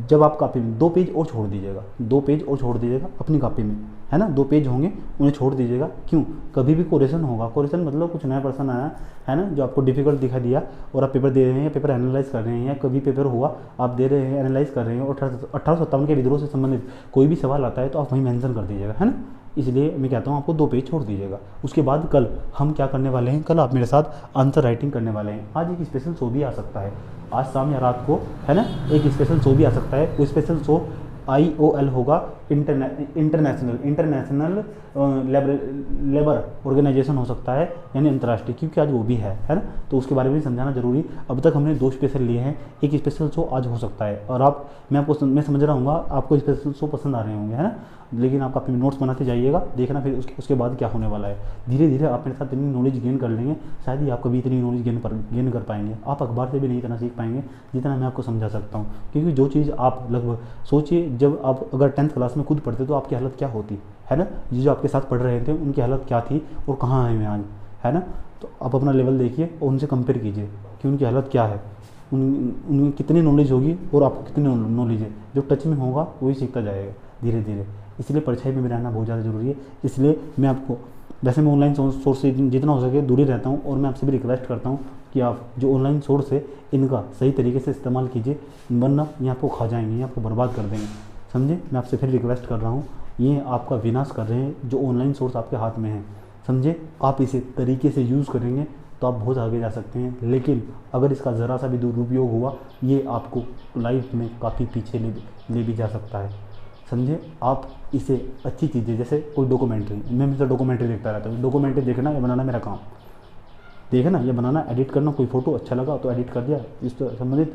जब आप कॉपी में 2 पेज और छोड़ दीजिएगा, 2 पेज और छोड़ दीजिएगा अपनी कॉपी में, है ना। 2 पेज होंगे उन्हें छोड़ दीजिएगा। क्यों? कभी भी कोरेशन होगा, कोरेशन मतलब कुछ नया पर्सन आया है ना जो आपको डिफिकल्ट दिखा दिया और आप पेपर दे रहे हैं, पेपर एनालाइज कर रहे हैं, या कभी पेपर हुआ आप दे रहे हैं, एनालाइज कर रहे हैं, और 1857 के विद्रोह से संबंधित कोई भी सवाल आता है तो आप वहीं मेंशन कर दीजिएगा, है ना। इसलिए मैं कहता हूँ आपको 2 पेज छोड़ दीजिएगा। उसके बाद कल हम क्या करने वाले हैं, कल आप मेरे साथ आंसर राइटिंग करने वाले हैं। आज एक स्पेशल शो भी आ सकता है, आज शाम या रात को, है ना, एक स्पेशल शो भी आ सकता है। वो स्पेशल शो IOL होगा इंटरनेशनल लेबर ऑर्गेनाइजेशन हो सकता है, यानी अंतर्राष्ट्रीय, क्योंकि आज वो भी है ना। तो उसके बारे में समझाना जरूरी। अब तक हमने 2 स्पेशल लिए हैं, एक स्पेशल शो आज हो सकता है। और मैं समझ रहा हूँ आपको स्पेशल शो पसंद आ रहे होंगे, है ना। लेकिन आप अपने नोट्स बनाते जाइएगा, देखना फिर उसके बाद क्या होने वाला है। धीरे धीरे आप मेरे साथ इतनी नॉलेज गेन कर लेंगे, शायद ही आप कभी इतनी नॉलेज गेन कर पाएंगे। आप अखबार से भी नहीं इतना सीख पाएंगे जितना मैं आपको समझा सकता हूँ। क्योंकि जो चीज़ आप लगभग सोचिए, जब आप अगर 10th क्लास में खुद पढ़ते तो आपकी हालत क्या होती, है ना। जो आपके साथ पढ़ रहे थे उनकी हालत क्या थी और कहाँ है मैं आज, है ना। तो आप अपना लेवल देखिए और उनसे कंपेयर कीजिए कि उनकी हालत क्या है, उनकी कितनी नॉलेज होगी और आपको कितनी नॉलेज है। जो टच में होगा वही सीखता जाएगा धीरे धीरे। इसलिए परछाई में रहना बहुत ज़्यादा ज़रूरी है। इसलिए मैं आपको, वैसे मैं ऑनलाइन सोर्स से जितना हो सके दूरी रहता हूँ, और मैं आपसे भी रिक्वेस्ट करता हूँ कि आप जो ऑनलाइन सोर्स है इनका सही तरीके से इस्तेमाल कीजिए, वरना ये आपको खा जाएंगे, ये आपको बर्बाद कर देंगे, समझे। मैं आपसे फिर रिक्वेस्ट कर रहा हूँ, ये आपका विनाश कर रहे हैं जो ऑनलाइन सोर्स आपके हाथ में है, समझे। आप इसे तरीके से यूज़ करेंगे तो आप बहुत आगे जा सकते हैं। लेकिन अगर इसका ज़रा सा भी दुरुपयोग हुआ, ये आपको लाइफ में काफ़ी पीछे ले भी जा सकता है, समझे। आप इसे अच्छी चीज़ें, जैसे कोई डॉक्यूमेंट्री, मैं हमेशा डॉक्यूमेंट्री देखता रहता हूँ। डॉक्यूमेंट्री देखना या बनाना मेरा काम, देखना या बनाना, एडिट करना। कोई फ़ोटो अच्छा लगा तो एडिट कर दिया, इस तो संबंधित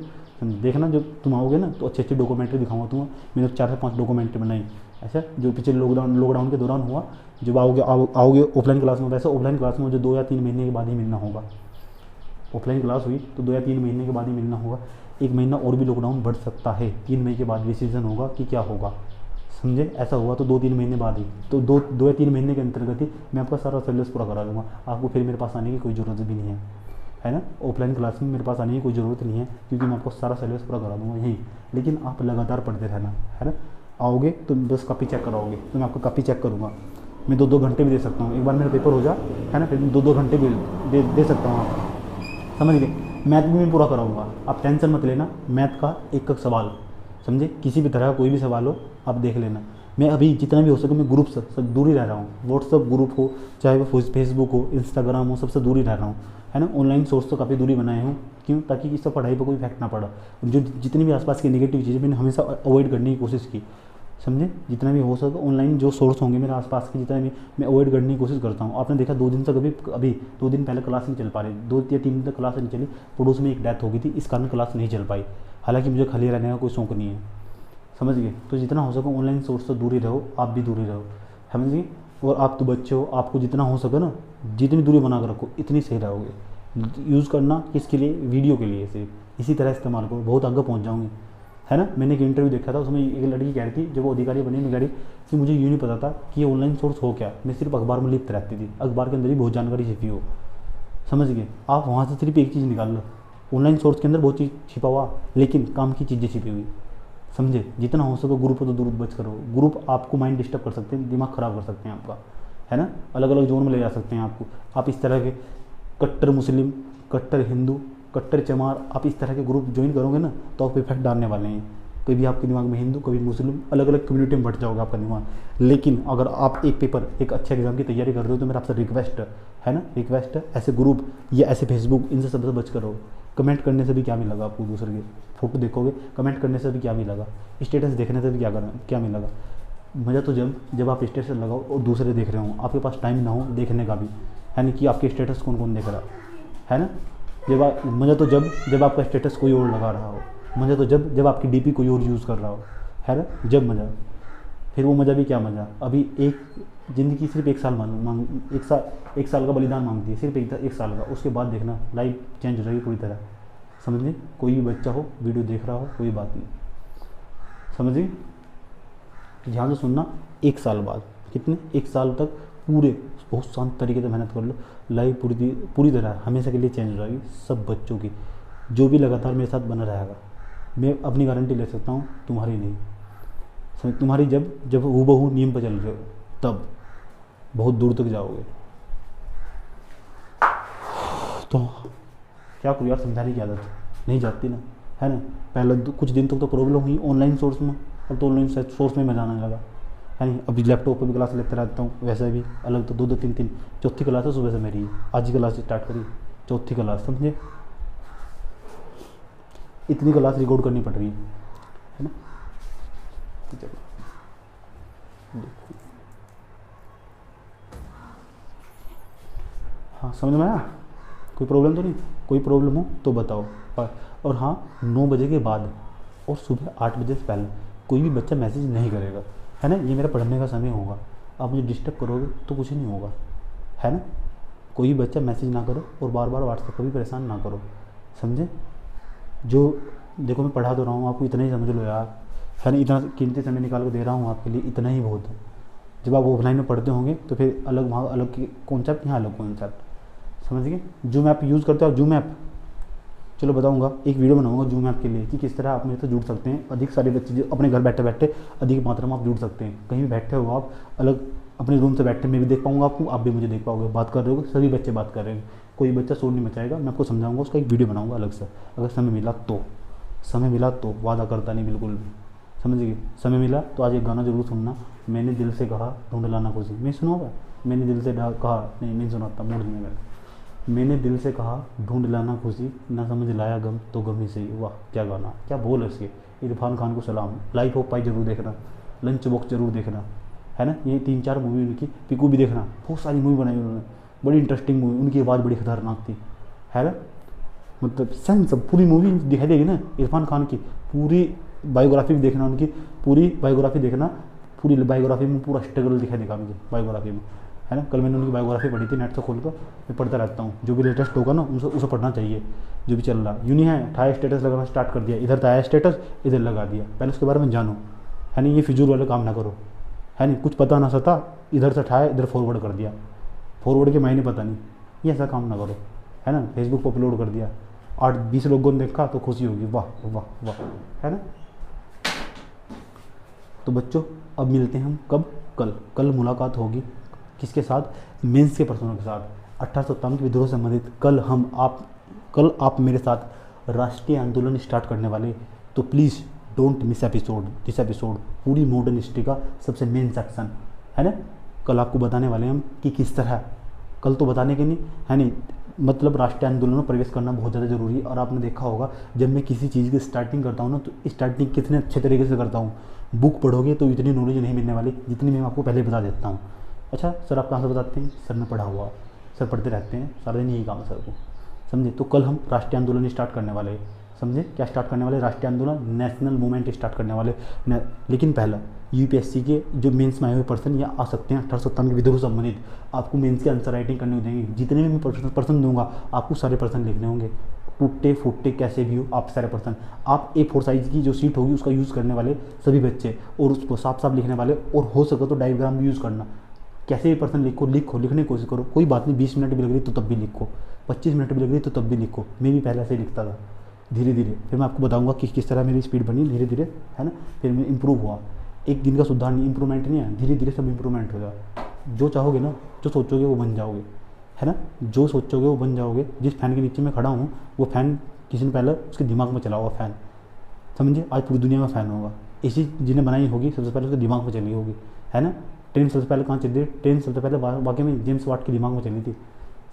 देखना। जब तुम आओगे ना तो अच्छी अच्छी डॉक्यूमेंट्री दिखाऊंगा तुम्हें। मैंने 4 से 5 डॉक्यूमेंट्री बनाई ऐसा, जो पिछले लॉकडाउन के दौरान हुआ। जब आओगे ऑफलाइन क्लास में, वैसे ऑफलाइन क्लास में मुझे 2 या 3 महीने के बाद ही मिलना होगा। ऑफलाइन क्लास हुई तो 2 या 3 महीने के बाद ही मिलना होगा। 1 महीना और भी लॉकडाउन बढ़ सकता है, 3 मई के बाद डिसीजन होगा कि क्या होगा, समझे। ऐसा हुआ तो 2-3 महीने बाद ही, तो 2 या 3 महीने के अंतर्गत ही मैं आपका सारा सिलेबस पूरा करा दूँगा। आपको फिर मेरे पास आने की कोई ज़रूरत भी नहीं है ना। ऑफलाइन क्लास में मेरे पास आने की कोई ज़रूरत नहीं है, क्योंकि मैं आपको सारा सिलेबस पूरा करा दूँगा यहीं। लेकिन आप लगातार पढ़ते रहना, है ना। आओगे तो बस कॉपी चेक कराओगे तो मैं आपको कॉपी चेक करूँगा। मैं 2-2 घंटे भी दे सकता हूँ। एक बार मेरा पेपर हो जाए, है ना, फिर 2-2 घंटे भी दे सकता हूँ, आप समझ गए। मैथ भी मैं पूरा कराऊँगा, आप टेंशन मत लेना। मैथ का एक सवाल, समझे, किसी भी तरह का कोई भी सवाल हो आप देख लेना। मैं अभी जितना भी हो सके मैं ग्रुप से दूर ही रह रहा हूँ। व्हाट्सअप ग्रुप हो, चाहे वो फेसबुक हो, इंस्टाग्राम हो, सबसे दूर ही रह रहा हूँ, है ना। ऑनलाइन सोर्स तो काफ़ी दूरी बनाए हूँ, क्यों, ताकि इससे पढ़ाई पर कोई इफेक्ट ना पड़ा। जो जितनी भी आसपास की नेगेटिव चीज़ें मैंने हमेशा अवॉइड करने की कोशिश की, समझे। जितना भी हो सके ऑनलाइन जो सोर्स होंगे मेरे आसपास के, जितना भी मैं अवॉइड करने की कोशिश करता हूँ। आपने देखा 2 दिन तक अभी 2 दिन पहले क्लास नहीं चल पा रही, 2 या 3 दिन तक क्लास नहीं चली। पड़ोस में एक डेथ हो गई थी, इस कारण क्लास नहीं चल पाई। हालांकि मुझे खाली रहने का कोई शौक नहीं है, समझ गए। तो जितना हो सके ऑनलाइन सोर्स से दूरी रहो, आप भी दूरी रहो, समझ गए। और आप तो बच्चे हो, आपको जितना हो सके ना, जितनी दूरी बना कर रखो इतनी सही रहोगे। यूज़ करना किसके लिए, वीडियो के लिए सिर्फ, इसी तरह इस्तेमाल करो, बहुत आगे पहुँच जाऊँगी, है ना। मैंने एक इंटरव्यू देखा था, उसमें एक लड़की कह रही थी, जब वो अधिकारी बनी, मैं कह रही कि मुझे यूँ नहीं पता था कि ये ऑनलाइन सोर्स हो क्या, मैं सिर्फ अखबार में लिखती रहती थी, अखबार के अंदर ही बहुत जानकारी छिपी हो, समझ गए। आप वहाँ से सिर्फ एक चीज़ निकाल लो, ऑनलाइन सोर्स के अंदर बहुत चीज़ छिपा हुआ, लेकिन काम की चीज़ें छिपी हुई, समझे। जितना हो सके ग्रुप तो दूर बच करो। ग्रुप आपको माइंड डिस्टर्ब कर सकते हैं, दिमाग ख़राब कर सकते हैं आपका, है ना। अलग अलग जोन में ले जा सकते हैं आपको। आप इस तरह के कट्टर मुस्लिम, कट्टर हिंदू, कट्टर चमार, आप इस तरह के ग्रुप ज्वाइन करोगे ना तो आप इफेक्ट डालने वाले हैं। कभी आपके दिमाग में हिंदू, कभी मुस्लिम, अलग अलग कम्युनिटी में बढ़ जाओगे आपका दिमाग। लेकिन अगर आप एक पेपर, एक अच्छे एग्जाम की तैयारी कर रहे हो तो मेरा आपसे रिक्वेस्ट है ना, रिक्वेस्ट है, ऐसे ग्रुप या ऐसे फेसबुक, इनसे सबसे बच करो। कमेंट करने से भी क्या मिलेगा आपको, दूसरे के फोटो देखोगे, कमेंट करने से भी क्या मिलेगा, स्टेटस देखने से भी क्या मिलेगा। मज़ा तो जब आप स्टेटस लगाओ और दूसरे देख रहे हो, आपके पास टाइम ना हो देखने का भी, है ना, कि आपके स्टेटस कौन कौन देख रहा है ना। मज़ा तो जब आपका स्टेटस कोई और लगा रहा हो, मज़ा तो जब आपकी डीपी कोई और यूज़ कर रहा हो, है ना, जब मज़ा। फिर वो मज़ा भी क्या मज़ा। अभी एक ज़िंदगी सिर्फ 1 साल एक साल का बलिदान मांगती है, सिर्फ 1 साल का। उसके बाद देखना लाइफ चेंज हो जाएगी पूरी तरह, समझ गए। कोई भी बच्चा हो वीडियो देख रहा हो, कोई बात नहीं, समझ गए। ध्यान से सुनना, 1 साल बाद, कितने, 1 साल तक पूरे बहुत शांत तरीके से मेहनत कर लो, लाइफ पूरी तरह हमेशा के लिए चेंज हो जाएगी सब बच्चों की। जो भी लगातार मेरे साथ बना रहेगा, मैं अपनी गारंटी ले सकता हूँ, तुम्हारी नहीं, समझ। तुम्हारी जब हूबहू नियम पर चल रहे हो तब बहुत दूर तक जाओगे। तो क्या करूँ यार, समझाने की आदत नहीं जाती ना, है ना। पहले कुछ दिन तक तो प्रॉब्लम हुई ऑनलाइन सोर्स में, अब तो ऑनलाइन सोर्स में मजा आने लगा, है नहीं। अभी लैपटॉप पर भी क्लास लेते रहता हूँ, वैसे भी अलग तो 2-2 3-3 चौथी क्लास है सुबह से मेरी, आज ही क्लास स्टार्ट करी, चौथी क्लास, समझे। इतनी क्लास रिकॉर्ड करनी पड़ रही है ना। चलो। देखो, हाँ समझ में आया? कोई प्रॉब्लम तो नहीं? कोई प्रॉब्लम हो तो बताओ। और हाँ, 9 बजे के बाद और सुबह 8 बजे से पहले कोई भी बच्चा मैसेज नहीं करेगा, है ना? ये मेरा पढ़ने का समय होगा, आप मुझे डिस्टर्ब करोगे तो कुछ नहीं होगा, है ना? कोई भी बच्चा मैसेज ना करो और बार बार व्हाट्सएप पर भी परेशान ना करो, समझे? जो देखो, मैं पढ़ा तो रहा हूँ आपको, इतना ही समझ लो यार, है ना? इतना कीमती समय निकाल कर दे रहा हूँ आपके लिए, इतना ही बहुत है। जब आप ऑफलाइन में पढ़ते होंगे तो फिर अलग, वहाँ अलग कॉन्सेप्ट, यहाँ अलग कॉन्सेप्ट, समझ गए? जूम ऐप यूज़ करते हो आप? जूम ऐप, चलो बताऊंगा, एक वीडियो बनाऊंगा जूम ऐप के लिए कि किस तरह आप मेरे से जुड़ सकते हैं। अधिक सारे बच्चे जो अपने घर बैठे बैठे अधिक मात्रा में आप जुड़ सकते हैं। कहीं भी बैठे हो आप, अलग अपने रूम से बैठे मैं भी देख पाऊंगा आपको, आप भी मुझे देख पाओगे। बात कर रहे हो, सभी बच्चे बात कर रहे हैं, कोई बच्चा शोर नहीं मचाएगा। मैं आपको समझाऊंगा, उसका एक वीडियो बनाऊंगा अलग से, अगर समय मिला तो। समय मिला तो, वादा करता नहीं बिल्कुल भी, समझ गए? समय मिला तो आज एक गाना जरूर सुनना, मैंने दिल से कहा ढूंढ लाना खुशी। मैं सुना होगा, मैंने दिल से कहा, नहीं सुनाता, मूड नहीं है मेरा। मैंने दिल से कहा ढूंढ लाना खुशी, ना समझ लाया गम तो गम ही सही। वाह क्या गाना, क्या बोल है इसके। इरफान खान को सलाम। लाइफ ऑफ पाई जरूर देखना, लंच बॉक्स जरूर देखना, है ना? ये 3-4 मूवी उनकी, पिकू भी देखना, बहुत सारी मूवी बनाई उन्होंने, बड़ी इंटरेस्टिंग मूवी। उनकी आवाज़ बड़ी खतरनाक थी, है ना? मतलब सेंस, पूरी मूवी दिखाई देगी ना इरफान खान की। पूरी बायोग्राफी भी देखना उनकी, पूरी बायोग्राफी देखना, पूरी बायोग्राफी में पूरा स्ट्रगल दिखाई देगा उनकी बायोग्राफी में, है ना? कल मैंने उनकी बायोग्राफी पढ़ी थी, नेट से खोल कर मैं पढ़ता रहता हूँ। जो भी लेटेस्ट होगा ना उसे पढ़ना चाहिए, जो भी चल रहा। यूँ नहीं है थाया स्टेटस लगाना स्टार्ट कर दिया, इधर थाया स्टेटस इधर लगा दिया, पहले उसके बारे में जानो, है नहीं? ये फिजूल वाले काम ना करो, है नहीं? कुछ पता ना सता, इधर से ठाया इधर फॉरवर्ड कर दिया, फॉरवर्ड के मायने पता नहीं, ये ऐसा काम ना करो, है ना? फेसबुक पर अपलोड कर दिया, 8-20 लोगों ने देखा तो खुशी होगी, वाह वाह वाह, है ना? तो बच्चों अब मिलते हैं हम कब? कल मुलाकात होगी किसके साथ? मेंस के पर्सनों के साथ। 1857 के विद्रोह से संबंधित कल आप मेरे साथ राष्ट्रीय आंदोलन स्टार्ट करने वाले, तो please don't miss this episode. पूरी मॉडर्न हिस्ट्री का सबसे मेन सेक्शन, है ना? कल आपको बताने वाले हैं हम कि किस तरह, कल तो बताने के नहीं, है नहीं? मतलब राष्ट्रीय आंदोलन में प्रवेश करना बहुत ज़्यादा ज़रूरी है। और आपने देखा होगा, जब मैं किसी चीज़ की स्टार्टिंग करता हूँ ना, तो स्टार्टिंग कितने अच्छे तरीके से करता हूँ। बुक पढ़ोगे तो इतनी नॉलेज नहीं मिलने वाली जितनी मैं आपको पहले बता देता हूँ। अच्छा सर, आप कहाँ से बताते हैं? सर ने पढ़ा हुआ, सर पढ़ते रहते हैं, सारा दिन यही काम है सर को, समझे? तो कल हम राष्ट्रीय आंदोलन स्टार्ट करने वाले हैं, समझे? क्या स्टार्ट करने वाले? राष्ट्रीय आंदोलन, नेशनल मूवमेंट स्टार्ट करने वाले। लेकिन पहला यूपीएससी के जो मेंस में आए हुए पर्सन या आ सकते हैं 1857 के विद्रोह से संबंधित, आपको मेंस की आंसर राइटिंग करनी होगी। जितने भी मैं पर्सन दूंगा आपको सारे पर्सन लिखने होंगे, टूटे फूटे कैसे भी हो, आप सारे पर्सन। आप A4 साइज़ की जो शीट होगी उसका यूज़ करने वाले सभी बच्चे, और उसको साफ साफ लिखने वाले, और हो सके तो डायग्राम भी यूज़ करना। कैसे भी पर्सन लिखने की कोशिश करो, कोई बात नहीं। 20 मिनट भी लग रही तो तब भी लिखो, 25 मिनट भी लग रही तो तब भी लिखो। मैं भी पहले से लिखता था, धीरे धीरे फिर मैं आपको बताऊंगा कि किस तरह मेरी स्पीड बनी धीरे धीरे, है ना? फिर मैं इम्प्रूव हुआ। एक दिन का सुधार नहीं, इंप्रूवमेंट नहीं है, धीरे धीरे सब इंप्रूवमेंट होगा। जो चाहोगे ना, जो सोचोगे वो बन जाओगे, है ना? जो सोचोगे वो बन जाओगे। जिस फैन के नीचे मैं खड़ा हूँ वो फैन किसी ने पहले उसके दिमाग में चला हुआ फ़ैन, समझिए? आज पूरी दुनिया में फ़ैन होगा, इसी जिन्हें बनाई होगी सबसे पहले उसके दिमाग में चली होगी, है ना? ट्रेन सबसे पहले कहाँ चली थी? ट्रेन सबसे पहले वाकई में जेम्स वाट के दिमाग में चली थी,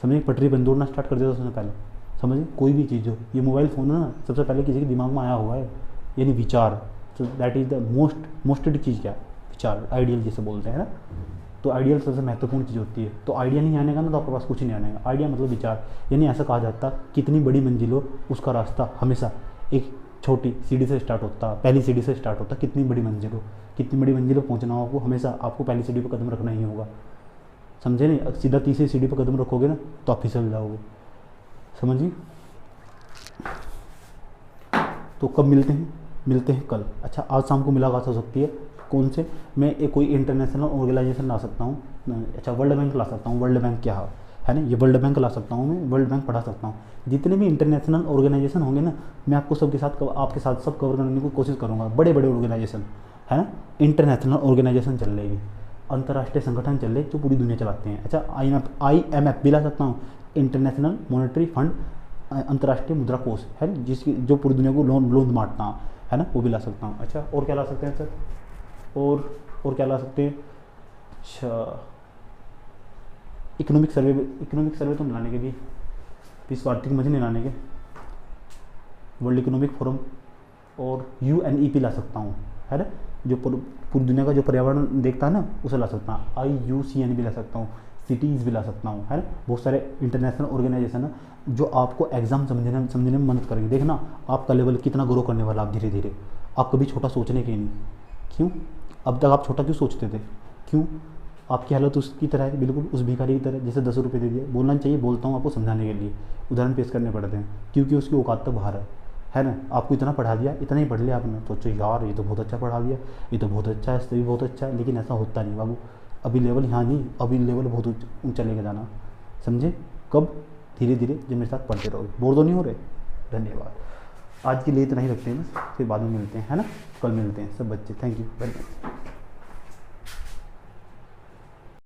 समझिए? पटरी बंद दौड़ना स्टार्ट कर दिया था उसने पहले, समझिए? कोई भी चीज़ हो, ये मोबाइल फ़ोन है ना, सबसे पहले किसी के दिमाग में आया हुआ है, यानी विचार। तो दैट इज़ द मोस्ट चीज़ क्या? विचार, आइडियल जिसे बोलते हैं ना। तो आइडियल सबसे महत्वपूर्ण चीज़ होती है। तो आइडिया नहीं आने का ना तो आपके पास कुछ नहीं आने का। आइडिया मतलब विचार, यानी ऐसा कहा जाता कितनी बड़ी मंजिल हो उसका रास्ता हमेशा एक छोटी सीढ़ी से स्टार्ट होता, पहली सीढ़ी से स्टार्ट होता। कितनी बड़ी मंजिल हो, कितनी बड़ी मंजिल पर पहुँचना हो आपको, हमेशा आपको पहली सीढ़ी पर कदम रखना ही होगा, समझे? नहीं सीधा तीसरी सीढ़ी पर कदम रखोगे ना तो आप फिसल जाओगे, समझिए? तो कब मिलते हैं? मिलते हैं कल। अच्छा आज शाम को मुलाकात हो सकती है, कौन से? मैं एक कोई इंटरनेशनल ऑर्गेनाइजेशन ला सकता हूँ। अच्छा वर्ल्ड बैंक ला सकता हूँ। वर्ल्ड बैंक क्या है ना, ये वर्ल्ड बैंक ला सकता हूँ मैं, वर्ल्ड बैंक पढ़ा सकता हूँ। जितने भी इंटरनेशनल ऑर्गेनाइजेशन होंगे ना, मैं आपको सबके साथ आपके साथ सब कवर करने की कोशिश करूँगा। बड़े बड़े ऑर्गेनाइजेशन, है ना? इंटरनेशनल ऑर्गेनाइजेशन चल रही, अंतर्राष्ट्रीय संगठन चल रहे जो पूरी दुनिया चलाते हैं। अच्छा IMF भी ला सकता हूँ, इंटरनेशनल मॉनेटरी फंड, अंतर्राष्ट्रीय मुद्रा कोष, है जिसकी जो पूरी दुनिया को लोन बांटता है ना, वो भी ला सकता हूँ। अच्छा और क्या ला सकते हैं सर? और क्या ला सकते हैं? अच्छा इकोनॉमिक सर्वे तो नहीं लाने के भी, विश्व आर्थिक मंच नहीं लाने के, वर्ल्ड इकोनॉमिक फोरम और UNEP ला सकता हूँ, है ना, जो पूरी दुनिया का जो पर्यावरण देखता है ना उसे ला सकता हूँ। IUCN भी ला सकता हूँ, सिटीज़ भी ला सकता हूँ, है ना, बहुत सारे इंटरनेशनल ऑर्गेनाइजेशन है जो आपको एग्जाम समझने में मदद करेंगे। देखना आपका लेवल कितना ग्रो करने वाला आप धीरे धीरे। आप कभी छोटा सोचने के नहीं, क्यों? अब तक आप छोटा क्यों सोचते थे? क्यों? आपकी हालत उसकी तरह है, बिल्कुल उस भिखारी की तरह जिसे 10 रुपये दे दिए। बोलना चाहिए, बोलता हूँ आपको समझाने के लिए, उदाहरण पेश करने पड़ते हैं क्योंकि उसकी औकात तक बाहर है ना। आपको इतना पढ़ा दिया, इतना ही पढ़ लिया आपने, सोचो यार ये तो बहुत अच्छा पढ़ा दिया, ये तो बहुत अच्छा है, इससे भी बहुत अच्छा है, लेकिन ऐसा होता नहीं बाबू। अभी लेवल यहाँ नहीं, अभी लेवल बहुत ऊँचा लेके जाना, समझे? कब? धीरे धीरे जब मेरे साथ पढ़ते रहोगे। बोर तो नहीं हो रहे? धन्यवाद। आज के लिए इतना ही रखते हैं बस, फिर बाद में मिलते हैं, है ना, कल मिलते हैं सब बच्चे। Thank you very much.